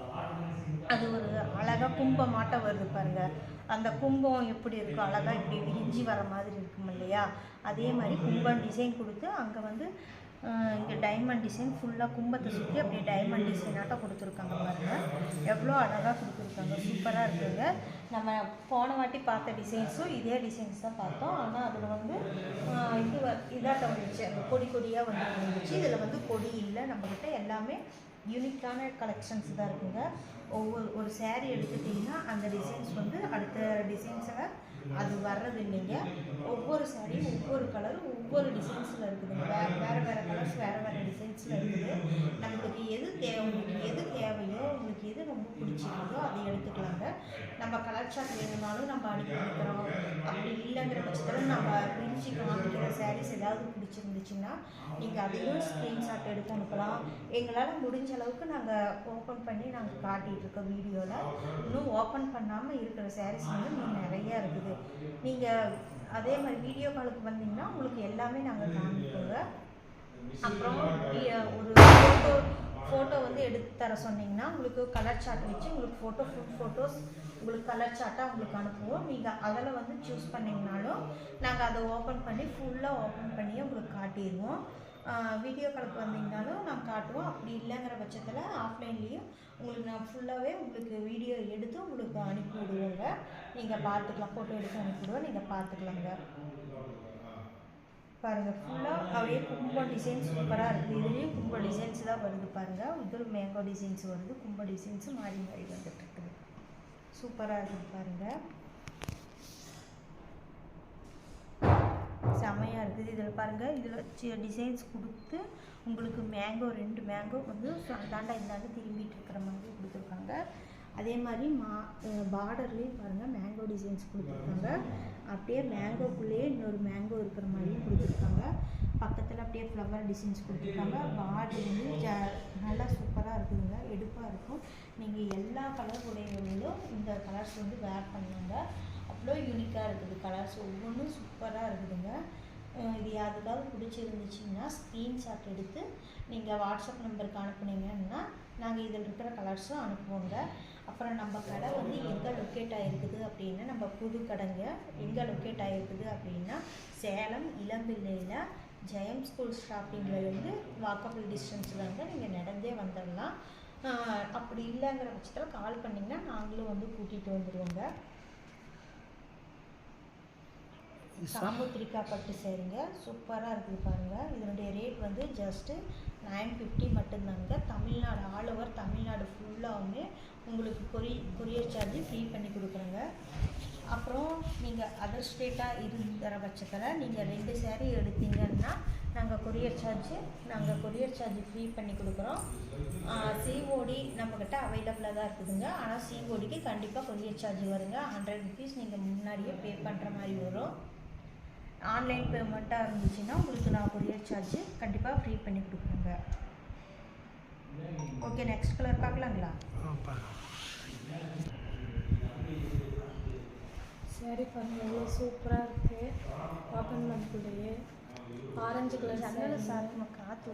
அது ஒரு அழகாக கும்பம் மாட்டம் வருது பாருங்கள். அந்த கும்பம் எப்படி இருக்கும், அழகாக இப்படி விரிஞ்சி வர மாதிரி இருக்கும் இல்லையா, அதே மாதிரி கும்பம் டிசைன் கொடுத்து அங்கே வந்து இங்கே டைமண்ட் டிசைன் ஃபுல்லாக கும்பத்தை சுற்றி அப்படியே டைமண்ட் டிசைனாட்டம் கொடுத்துருக்காங்க பாருங்கள். எவ்வளோ அழகாக கொடுத்துருக்காங்க, சூப்பராக இருக்குங்க. நம்ம போன வாட்டி பார்த்த டிசைன்ஸும் இதே டிசைன்ஸ் தான் பார்த்தோம். ஆனால் அதில் வந்து இதாட்டம் வந்துச்சு, அந்த கொடி கொடியாக வந்து இருந்துச்சு. இதில் வந்து கொடி இல்லை, நம்மக்கிட்ட எல்லாமே யூனிக்கான கலெக்ஷன்ஸ் தான் இருக்குங்க. ஒரு சேரீ எடுத்துட்டிங்கன்னா அந்த டிசைன்ஸ் வந்து அடுத்த டிசைன்ஸில் அது வர்றது இல்லைங்க. ஒவ்வொரு சாரியும் ஒவ்வொரு கலரும் ஒவ்வொரு டிசைன்ஸில் இருக்குதுங்க. வேறு வேறு கலர்ஸ் வேறு வேறு டிசைன்ஸில் இருக்குது. நம்மளுக்கு எது தேவை, உங்களுக்கு எது தேவையோ, உங்களுக்கு எது ரொம்ப பிடிச்சிருக்கோ அதை எடுத்துக்கலாங்க. நம்ம கலர் சார்ட் வேணும்னாலும் நம்ம அனுப்பி கொடுக்குறோம். அப்படி இல்லைங்கிற பட்சத்தில் நம்ம பிரிஞ்சு காமிக்கிற சாரீஸ் ஏதாவது பிடிச்சிருந்துச்சுன்னா நீங்கள் அதையும் ஸ்க்ரீன்ஷாட் எடுத்து அனுப்பலாம். எங்களால் முடிஞ்ச அளவுக்கு நாங்கள் ஓப்பன் பண்ணி நாங்கள் காட்டிகிட்டு இருக்கோம் வீடியோவில். இன்னும் ஓப்பன் பண்ணாமல் இருக்கிற சாரீஸ் வந்து இன்னும் நிறையா இருக்குது. நீங்கள் அதே மாதிரி வீடியோ காலுக்கு வந்தீங்கன்னா உங்களுக்கு எல்லாமே நாங்கள் காமிப்போங்க. அப்புறம் ஒரு ஃபோட்டோ வந்து எடுத்து தர சொன்னீங்கன்னா உங்களுக்கு கலர் சார்ட் வச்சு உங்களுக்கு ஃபுல் ஃபோட்டோஸ் உங்களுக்கு கலர் சார்ட்டாக உங்களுக்கு அனுப்புவோம். நீங்கள் அதில் வந்து சூஸ் பண்ணிங்கனாலும் நாங்கள் அதை ஓப்பன் பண்ணி ஃபுல்லாக ஓப்பன் பண்ணி உங்களுக்கு காட்டிடுவோம். வீடியோ காலுக்கு வந்தீங்கனாலும் நாங்கள் காட்டுவோம். அப்படி இல்லைங்கிற பட்சத்தில் ஆஃப்லைன்லேயும் உங்களுக்கு நான் ஃபுல்லாகவே உங்களுக்கு வீடியோ எடுத்து உங்களுக்கு அனுப்பி விடுவோங்க. நீங்கள் பார்த்துக்கலாம், ஃபோட்டோ எடுத்து அனுப்பிவிடுவோம், நீங்கள் பார்த்துக்கலாங்க. பாருங்கள், ஃபுல்லாக அப்படியே கும்ப டிசைன் சூப்பராக இருக்குது. இதுலேயும் கும்ப டிசைன்ஸ் தான் வருது பாருங்கள். இதில் மேங்கோ டிசைன்ஸ் வருது, கும்ப டிசைன்ஸும் மாறி மாறி வந்துட்டுருக்குது. சூப்பராக இருக்குது பாருங்கள், செமையாக இருக்குது. இதில் பாருங்கள், இதில் டிசைன்ஸ் கொடுத்து உங்களுக்கு மேங்கோ 2 மேங்கோ வந்து அந்தாண்டா இந்தாண்டு திரும்பிட்டு இருக்கிற மாதிரி கொடுத்துருக்காங்க. அதே மாதிரி பார்டர்லேயும் பாருங்கள் மேங்கோ டிசைன்ஸ் கொடுத்துருக்காங்க. அப்படியே மேங்கோக்குள்ளேயே இன்னொரு மேங்கோ இருக்கிற மாதிரியும் கொடுத்துருக்காங்க. பக்கத்தில் அப்படியே ஃப்ளவர் டிசைன்ஸ் கொடுத்துருக்காங்க. பார்டர் வந்து நல்லா சூப்பராக இருக்குதுங்க, எடுப்பாக இருக்கும். நீங்கள் எல்லா கலர் உடைகளிலும் இந்த கலர்ஸ் வந்து வேர் பண்ணுவாங்க. அவ்வளோ யூனிக்காக இருக்குது கலர்ஸ், ஒவ்வொன்றும் சூப்பராக இருக்குதுங்க. இது யாருக்காவது பிடிச்சிருந்துச்சிங்கன்னா ஸ்க்ரீன்ஷாட் எடுத்து நீங்கள் வாட்ஸ்அப் நம்பருக்கு அனுப்புனீங்கன்னா நாங்கள் இதில் இருக்கிற கலர்ஸும் அனுப்புவோங்க. அப்புறம் நம்ம கடை வந்து எங்கே லொக்கேட் ஆகிருக்குது அப்படின்னா, நம்ம புது கடைங்க எங்கே லொக்கேட் ஆகிருக்குது அப்படின்னா சேலம் இளம்பிள்ளையில் ஜெயம் ஸ்கூல் ஷாப்பிங்லேருந்து வாக்கபிள் டிஸ்டன்ஸில் வந்து நீங்கள் நடந்தே வந்துடலாம். அப்படி இல்லைங்கிற பட்சத்தில் கால் பண்ணிங்கன்னா நாங்களும் வந்து கூட்டிகிட்டு வந்துடுவோங்க. சாமுத்திரிக்கா பட்டு சேரீங்க, சூப்பராக இருக்குது பாருங்கள். இதனுடைய ரேட் வந்து ஜஸ்ட்டு 950 மட்டும்தாங்க. தமிழ்நாடு ஆல் ஓவர் தமிழ்நாடு ஃபுல்லாகவுமே உங்களுக்கு கொரியர் சார்ஜ் ஃப்ரீ பண்ணி கொடுக்குறோங்க. அப்புறம் நீங்கள் அதர் ஸ்டேட்டாக இருக்கிற பட்சத்தில் நீங்கள் 2 சேரீ எடுத்தீங்கன்னா நாங்கள் கொரியர் சார்ஜ் ஃப்ரீ பண்ணி கொடுக்குறோம். சிஓடி நம்மக்கிட்ட அவைலபிளாக தான் இருக்குதுங்க. ஆனால் சிஓடிக்கு கண்டிப்பாக கொரியர் சார்ஜ் வருங்க. 100 ருபீஸ் நீங்கள் முன்னாடியே பே பண்ணுற மாதிரி வரும். ஆன்லைன் பேமெண்ட்டாக இருந்துச்சுன்னா உங்களுக்கு நான் கொரியர் சார்ஜ் கண்டிப்பாக ஃப்ரீ பண்ணி கொடுக்குறேங்க. ஓகே, நெக்ஸ்ட் கலர் பார்க்கலாங்களா? சரி பாருங்கள், எவ்வளோ சூப்பராக இருக்குது. ஓப்பன் பண்ணக்குள்ளேயே ஆரஞ்சு கலர் ஜன்னல் சார்க்கு காற்று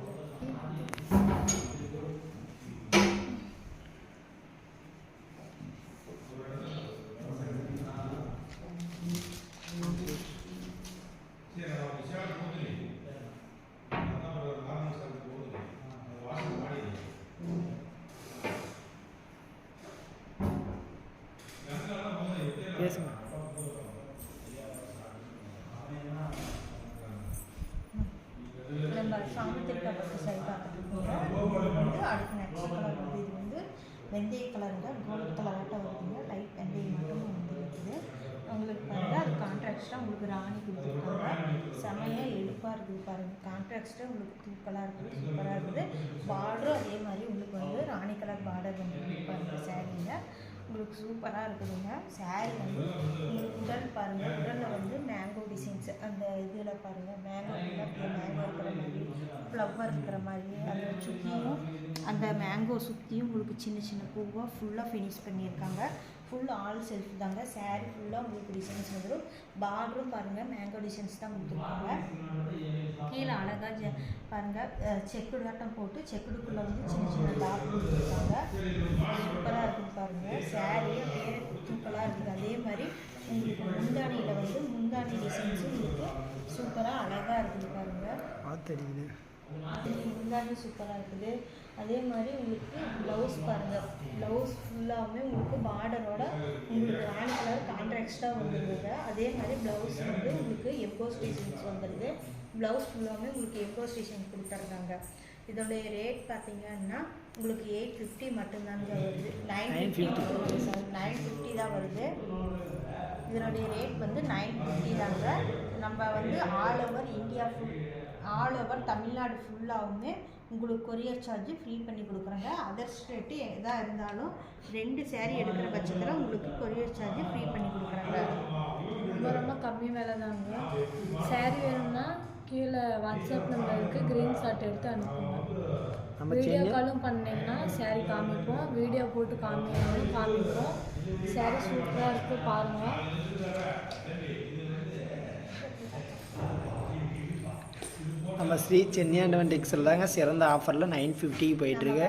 பேசுங்க. நம்ம சாமுத்திரிக்கா பட்டு சரி பார்த்துருக்கோங்க. வந்து அடுத்த நெக்ஸ்ட் கலர் வந்து இது வந்து வெந்தய கலருங்க, கோல்டு கலராட்டம் வருதுங்க. லைட் வெந்தயம் மட்டும் வந்து இருக்குது உங்களுக்கு பாருங்கள். அது கான்ட்ராக்டாக உங்களுக்கு ராணி கொடுத்துருக்காங்க. செமையாக எடுப்பாக இருக்குது பாருங்கள். கான்ட்ராக்டாக உங்களுக்கு தூக்கலாக இருக்குது, சூப்பராக இருக்குது. பார்டரும் அதே மாதிரி உங்களுக்கு வந்து ராணி கலர் பார்டர் வந்து பாருங்கள் சேரீயில். உங்களுக்கு சூப்பராக இருக்குதுங்க. சாரீ வந்து உங்களுக்கு உடல் பாருங்கள், உடலில் வந்து மேங்கோ டிசைன்ஸ் அந்த இதில் பாருங்கள், மேங்கோ மேங்கோ இருக்கிற மாதிரி, ஃப்ளவர் இருக்கிற மாதிரி, அந்த சுற்றியும் அந்த மேங்கோ சுற்றியும் உங்களுக்கு சின்ன சின்ன பூவாக ஃபுல்லாக ஃபினிஷ் பண்ணியிருக்காங்க. ஃபுல் ஆல் செல்ஃப் தாங்க. சாரீ ஃபுல்லாக உங்களுக்கு டிசைன்ஸ் வந்துடும். பார்டரும் பாருங்கள் மேங்கோ டிசைன்ஸ் தான் கொடுத்துருக்காங்க. கீழே அழகாக பாருங்கள் செக்குடாட்டம் போட்டு செக்குடுக்குள்ளே வந்து சின்ன சின்ன டாப் கொடுத்துருக்காங்க. சூப்பராக இருக்குது பாருங்கள். சாரீ அப்படியே தூக்கலாக இருக்குது. அதே மாதிரி உங்களுக்கு முந்தானியில் வந்து முந்தானி டிசைன்ஸும் உங்களுக்கு சூப்பராக அழகாக இருக்குது பாருங்கள். முந்தானி சூப்பராக இருக்குது. அதே மாதிரி உங்களுக்கு ப்ளவுஸ் பாருங்கள், ப்ளவுஸ் ஃபுல்லாகவுமே உங்களுக்கு பார்டரோட உங்களுக்கு ராணி கலர் கான்ட்ராக்டாக வந்துடுதுங்க. அதே மாதிரி ப்ளவுஸ் வந்து உங்களுக்கு எம்போஸ் டிசைன்ஸ் வந்துடுது. ப்ளவுஸ் ஃபுல்லாகவுமே உங்களுக்கு எம்போஸ் டிசைன் கொடுத்துட்றாங்க. இதோடைய ரேட் பார்த்தீங்கன்னா உங்களுக்கு 850 மட்டும்தாங்க வருது. 950 தான் வருது. இதனுடைய ரேட் வந்து 950 தாங்க. நம்ம வந்து all over India all over Tamil Nadu ஃபுல்லாகவுமே உங்களுக்கு கொரியர் சார்ஜ் ஃப்ரீ பண்ணி கொடுக்குறாங்க. அதர் ஸ்டேட்டு எதாக இருந்தாலும் 2 சேரீ எடுக்கிற பட்சத்தில் உங்களுக்கு கொரியர் சார்ஜ் ஃப்ரீ பண்ணி கொடுக்குறாங்க. ரொம்ப கம்மி விலை தாங்க. சாரீ வேணும்னா கீழே வாட்ஸ்அப் நம்பருக்கு ஸ்க்ரீன்ஷாட் எடுத்து அனுப்புங்க. வீடியோ காலும் பண்ணிங்கன்னா சாரீ காமிப்போம், வீடியோ போட்டு காமிப்போம். சாரீ சூப்பராக இருக்குது பாருங்கள். நம்ம ஸ்ரீ சென்னியாண்டவன் டெக்ஸ்டைல் தாங்க சிறந்த ஆஃபரில் 950 போயிட்டுருக்கு.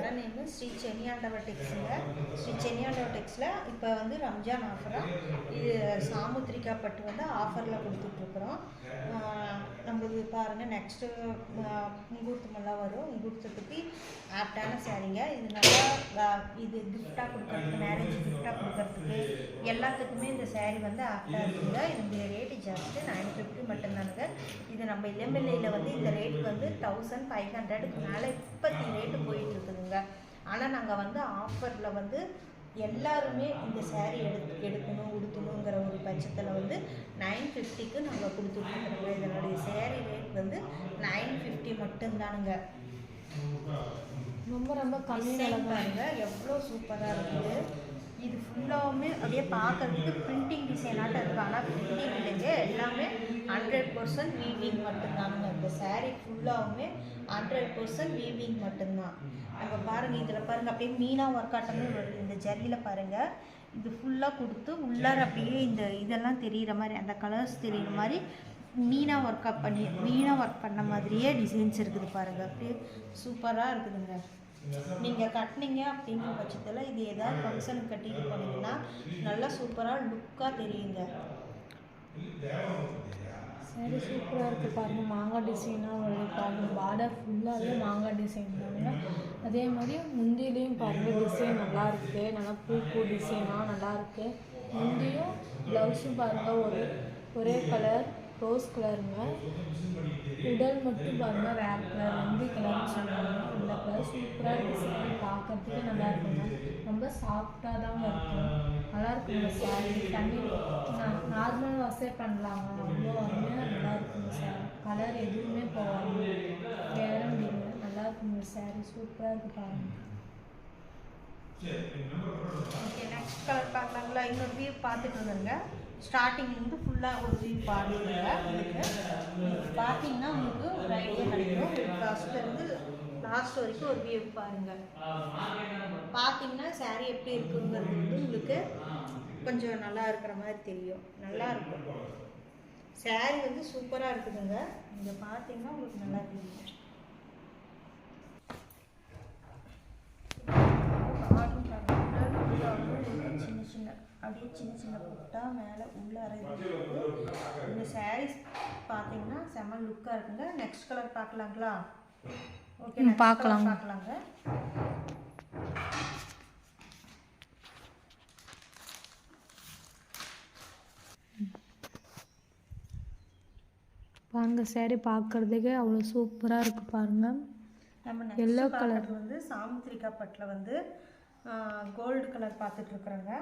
ஸ்ரீ சென்னியாண்டவன் டெக்ஸ்டில் ஸ்ரீ சென்னியாண்டவன் டெக்ஸ்டில் இப்போ வந்து ரம்ஜான் ஆஃபராக இது சாமுத்திரிக்கா பட்டு வந்து ஆஃபரில் கொடுத்துட்ருக்குறோம். நம்மளுக்கு பாருங்கள் நெக்ஸ்ட்டு முகூர்த்தமெல்லாம் வரும். முகூர்த்தத்துக்கு ஆப்டான சாரீங்க. இது நல்லா இது கிஃப்டாக கொடுக்கறதுக்கு, மேரேஜ் கிஃப்டாக கொடுக்கறதுக்கு எல்லாத்துக்குமே இந்த சாரீ வந்து ஆப்டாக இருக்குங்க. இதனுடைய ரேட்டு ஜஸ்ட்டு 950 மட்டும்தானுங்க. இது நம்ம இளம்பிள்ளையில் வந்து இந்த ரேட் வந்து 1500க்கு மேலே இப்போத்தி ரேட்டு போயிட்டு இருக்குதுங்க. ஆனால் நாங்கள் வந்து ஆஃபரில் வந்து எல்லாருமே இந்த சாரீ எடுக்கணும் உடுத்தணுங்கிற ஒரு பட்சத்தில் வந்து 950க்கு நாங்கள் கொடுத்துட்ருக்குறோங்க. இதனுடைய சாரீ ரேட் வந்து 950 மட்டும்தானுங்க. ரொம்ப கம்மி பாருங்க எவ்வளோ சூப்பராக இருக்குது. இது ஃபுல்லாகவுமே அப்படியே பார்க்கறதுக்கு பிரிண்டிங் டிசைனாக இருக்குது. ஆனால் பிரிண்டிங் இல்லைங்க, எல்லாமே 100% வீவிங் மட்டும்தானுங்க. இந்த சாரீ ஃபுல்லாகவுமே 100% வீவிங் மட்டும்தான். நம்ம பாருங்கள், இதில் பாருங்கள் அப்படியே மீனா ஒர்க் ஆட்டமே வருது. இந்த ஜரியில் பாருங்கள், இது ஃபுல்லாக கொடுத்து உள்ளார அப்படியே இந்த இதெல்லாம் தெரிகிற மாதிரி, அந்த கலர்ஸ் தெரிகிற மாதிரி மீனா ஒர்க் பண்ண மாதிரியே டிசைன்ஸ் இருக்குது பாருங்கள். அப்படியே சூப்பராக இருக்குதுங்க. நீங்கள் கட்டினீங்க அப்படிங்கிற பட்சத்தில் இது ஏதாவது ஃபங்க்ஷனுக்கு கட்டிட்டு போனீங்கன்னா நல்லா சூப்பராக லுக்காக தெரியுங்க. சாரீ சூப்பராக இருக்குது பாருங்கள். மாங்காய் டிசைனாக வருது பாருங்கள். பார்டர் ஃபுல்லாகவே மாங்காய் டிசைன் தாங்க. அதே மாதிரி முந்திலையும் பாருங்கள் டிசைன் நல்லா இருக்குது. நல்லா பூ டிசைனாக நல்லாயிருக்கு. முந்தியும் ப்ளவுஸும் பாருங்கள் ஒரே கலர் ரோஸ் கலருங்க. உடல் மட்டும் பாருங்கள் வேறு கலர் வெந்தி கலர்னு சொல்லுவாங்க. இந்த கலர் சூப்பராக இருக்குது. சாரீ பார்க்கறதுக்கே நல்லா இருக்குங்க. ரொம்ப சாஃப்டாக தாங்க இருக்கும். நல்லா இருக்குங்க சாரீ. தண்ணி நார்மல் வாஷே பண்ணலாங்க. அவ்வளோ அருமையாக நல்லா இருக்குங்க சாரீ. கலர் எதுவுமே போகாது, கேரண்டிங்க. நல்லா இருக்குங்க சாரீ. சூப்பராக இருக்குது பாருங்கள். ஓகே, நெக்ஸ்ட் கலர் பார்க்கலாங்களா? இன்னொரு வியூ பார்த்துட்டு வந்துருங்க. ஸ்டார்டிங்லேருந்து ஃபுல்லாக ஒரு வியூ பாருங்க. உங்களுக்கு பார்த்தீங்கன்னா உங்களுக்கு ஒரு ஐடியா கிடைக்கும். ஃபஸ்ட்லேருந்து லாஸ்ட் வரைக்கும் ஒரு வியூ பாருங்கள். பார்த்தீங்கன்னா சாரீ எப்படி இருக்குங்கிறது வந்து உங்களுக்கு கொஞ்சம் நல்லா இருக்கிற மாதிரி தெரியும். நல்லா இருக்கும். சாரீ வந்து சூப்பராக இருக்குதுங்க. இங்கே பார்த்தீங்கன்னா உங்களுக்கு நல்லா தெரியும். சின்ன சின்ன புட்டா மேலே உள்ளார இருக்குது. இந்த சாரீஸ் பார்த்தீங்கன்னா செம்ம லுக்காக இருக்குங்க. Next colour பார்க்கலாங்களா? ஓகே, பார்க்கலாங்க. பாருங்கள் சாரீ பார்க்குறதுக்கே அவ்வளோ சூப்பராக இருக்குது பாருங்கள். நம்ம எல்லோ கலர் வந்து சாமுத்திரிக்கா பட்டில் வந்து கோல்டு கலர் பார்த்துட்ருக்குறோங்க.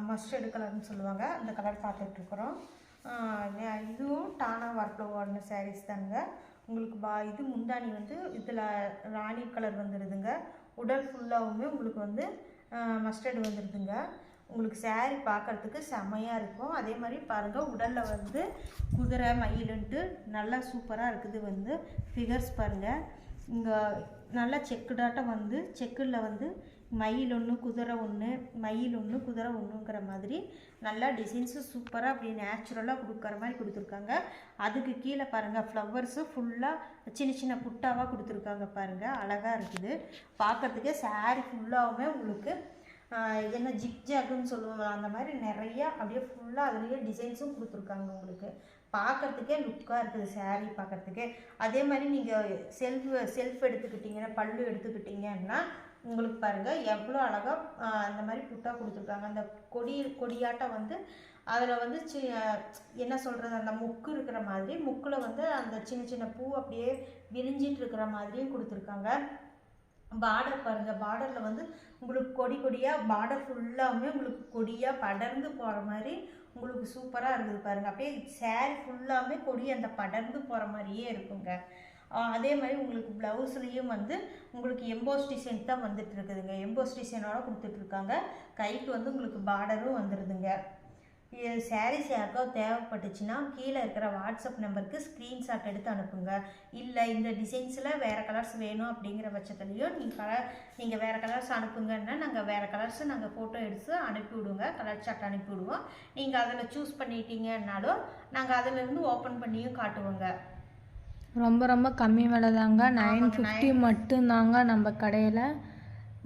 மஸ்டர்டு கலர்னு சொல்லுவாங்க. அந்த கலர் பார்த்துட்ருக்குறோம். இதுவும் டானா ஒர்க்கில் ஓடின சாரீஸ் தானுங்க. உங்களுக்கு இது முந்தானி வந்து இதில் ராணி கலர் வந்துடுதுங்க. உடல் ஃபுல்லாகவுமே உங்களுக்கு வந்து மஸ்டர்டு வந்துடுதுங்க. உங்களுக்கு saree பார்க்குறதுக்கு செம்மையாக இருக்கும். அதே மாதிரி பாருங்கள், உடலில் வந்து குதிரை மயிலுன்ட்டு நல்லா சூப்பராக இருக்குது. வந்து ஃபிகர்ஸ் பாருங்கள், இங்கே நல்லா செக்குடாட்டம் வந்து செக்கில் வந்து மயில் ஒன்று குதிரை ஒன்று, மயில் ஒன்று குதிரை ஒன்றுங்கிற மாதிரி நல்லா டிசைன்ஸு சூப்பராக அப்படி நேச்சுரலாக கொடுக்குற மாதிரி கொடுத்துருக்காங்க. அதுக்கு கீழே பாருங்கள் ஃப்ளவர்ஸு ஃபுல்லாக சின்ன சின்ன புட்டாவாக கொடுத்துருக்காங்க. பாருங்கள் அழகாக இருக்குது பார்க்குறதுக்கே. saree ஃபுல்லாகவுமே உங்களுக்கு என்ன ஜிக்ஜாக்குன்னு சொல்லுவாங்க, அந்த மாதிரி நிறையா அப்படியே ஃபுல்லாக அதுலேயே டிசைன்ஸும் கொடுத்துருக்காங்க. உங்களுக்கு பார்க்குறதுக்கே லுக்காக இருக்குது saree பார்க்குறதுக்கே. அதே மாதிரி நீங்கள் செல்ஃப் எடுத்துக்கிட்டிங்கன்னா, பல்லு எடுத்துக்கிட்டிங்கன்னா உங்களுக்கு பாருங்கள் எவ்வளோ அழகாக அந்த மாதிரி புட்டா கொடுத்துருக்காங்க. அந்த கொடியாட்டம் வந்து அதில் வந்து என்ன சொல்கிறது, அந்த முக்கு இருக்கிற மாதிரி முக்கில் வந்து அந்த சின்ன சின்ன பூ அப்படியே விரிஞ்சிட்டு இருக்கிற மாதிரியும் கொடுத்துருக்காங்க. பார்டர் பாருங்கள், பார்டரில் வந்து உங்களுக்கு கொடியாக பார்டர் ஃபுல்லாகவுமே உங்களுக்கு கொடியாக படர்ந்து போகிற மாதிரி உங்களுக்கு சூப்பராக இருக்குது பாருங்கள். அப்படியே saree ஃபுல்லாகவுமே கொடி அந்த படர்ந்து போகிற மாதிரியே இருக்குங்க. அதே மாதிரி உங்களுக்கு ப்ளவுஸ்லேயும் வந்து உங்களுக்கு எம்போஸ் டிசைன் தான் வந்துட்டு இருக்குதுங்க. எம்போஸ் டிசைனோட கொடுத்துட்ருக்காங்க. கைக்கு வந்து உங்களுக்கு பார்டரும் வந்துடுதுங்க. சாரீஸ் யாருக்காவது தேவைப்பட்டுச்சுன்னா கீழே இருக்கிற வாட்ஸ்அப் நம்பருக்கு ஸ்க்ரீன்ஷாட் எடுத்து அனுப்புங்க. இல்லை இந்த டிசைன்ஸில் வேறு கலர்ஸ் வேணும் அப்படிங்கிற பட்சத்துலையும் நீங்கள் வேறு கலர்ஸ் அனுப்புங்கன்னா நாங்கள் வேறு கலர்ஸு நாங்கள் ஃபோட்டோ எடுத்து அனுப்பிவிடுவோங்க. Colour chart அனுப்பிவிடுவோம். நீங்கள் அதில் சூஸ் பண்ணிட்டீங்கன்னாலும் நாங்கள் அதிலேருந்து ஓப்பன் பண்ணியும் காட்டுவோங்க. ரொம்ப கம்மி விலை தாங்க. 950 மட்டும்தாங்க நம்ம கடையில்.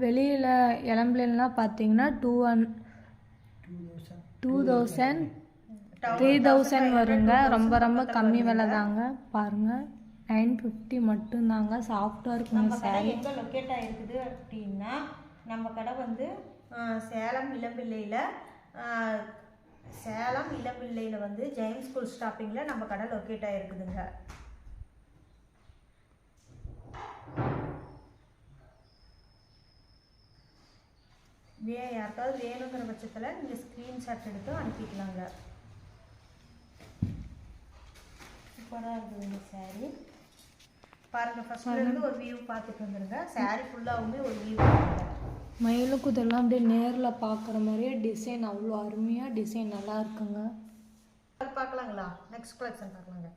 வெளியில் இளம்பிலாம் பார்த்தீங்கன்னா 2000 3000 வருங்க. ரொம்ப கம்மி விலை தாங்க. பாருங்கள் 950 மட்டும்தாங்க. சாஃப்டாக இருக்குங்க saree. எங்கே லொக்கேட் ஆகிருக்குது அப்படின்னா, நம்ம கடை வந்து சேலம் இளம்பிள்ளையில் வந்து ஜெயின் ஸ்கூல் ஸ்டாப்பிங்கில் நம்ம கடை லொக்கேட் ஆகிருக்குதுங்க. யாருக்காவது வேணுங்கிற பட்சத்தில் நீங்கள் ஸ்க்ரீன்ஷாட் எடுத்து அனுப்பிக்கலாங்க. சூப்பராக இருக்குதுங்க saree பாருங்கள். ஃபஸ்ட்லேருந்து ஒரு வியூ பார்த்துட்டு வந்துடுங்க. saree ஃபுல்லாகவுமே ஒரு வியூ பாருங்க. மயிலுக்கு இதெல்லாம் அப்படியே நேரில் பார்க்குற மாதிரியே டிசைன் அவ்வளோ அருமையாக டிசைன் நல்லா இருக்குங்க. பார்க்கலாங்களா? நெக்ஸ்ட் கலெக்ஷன் பார்க்கலாங்க.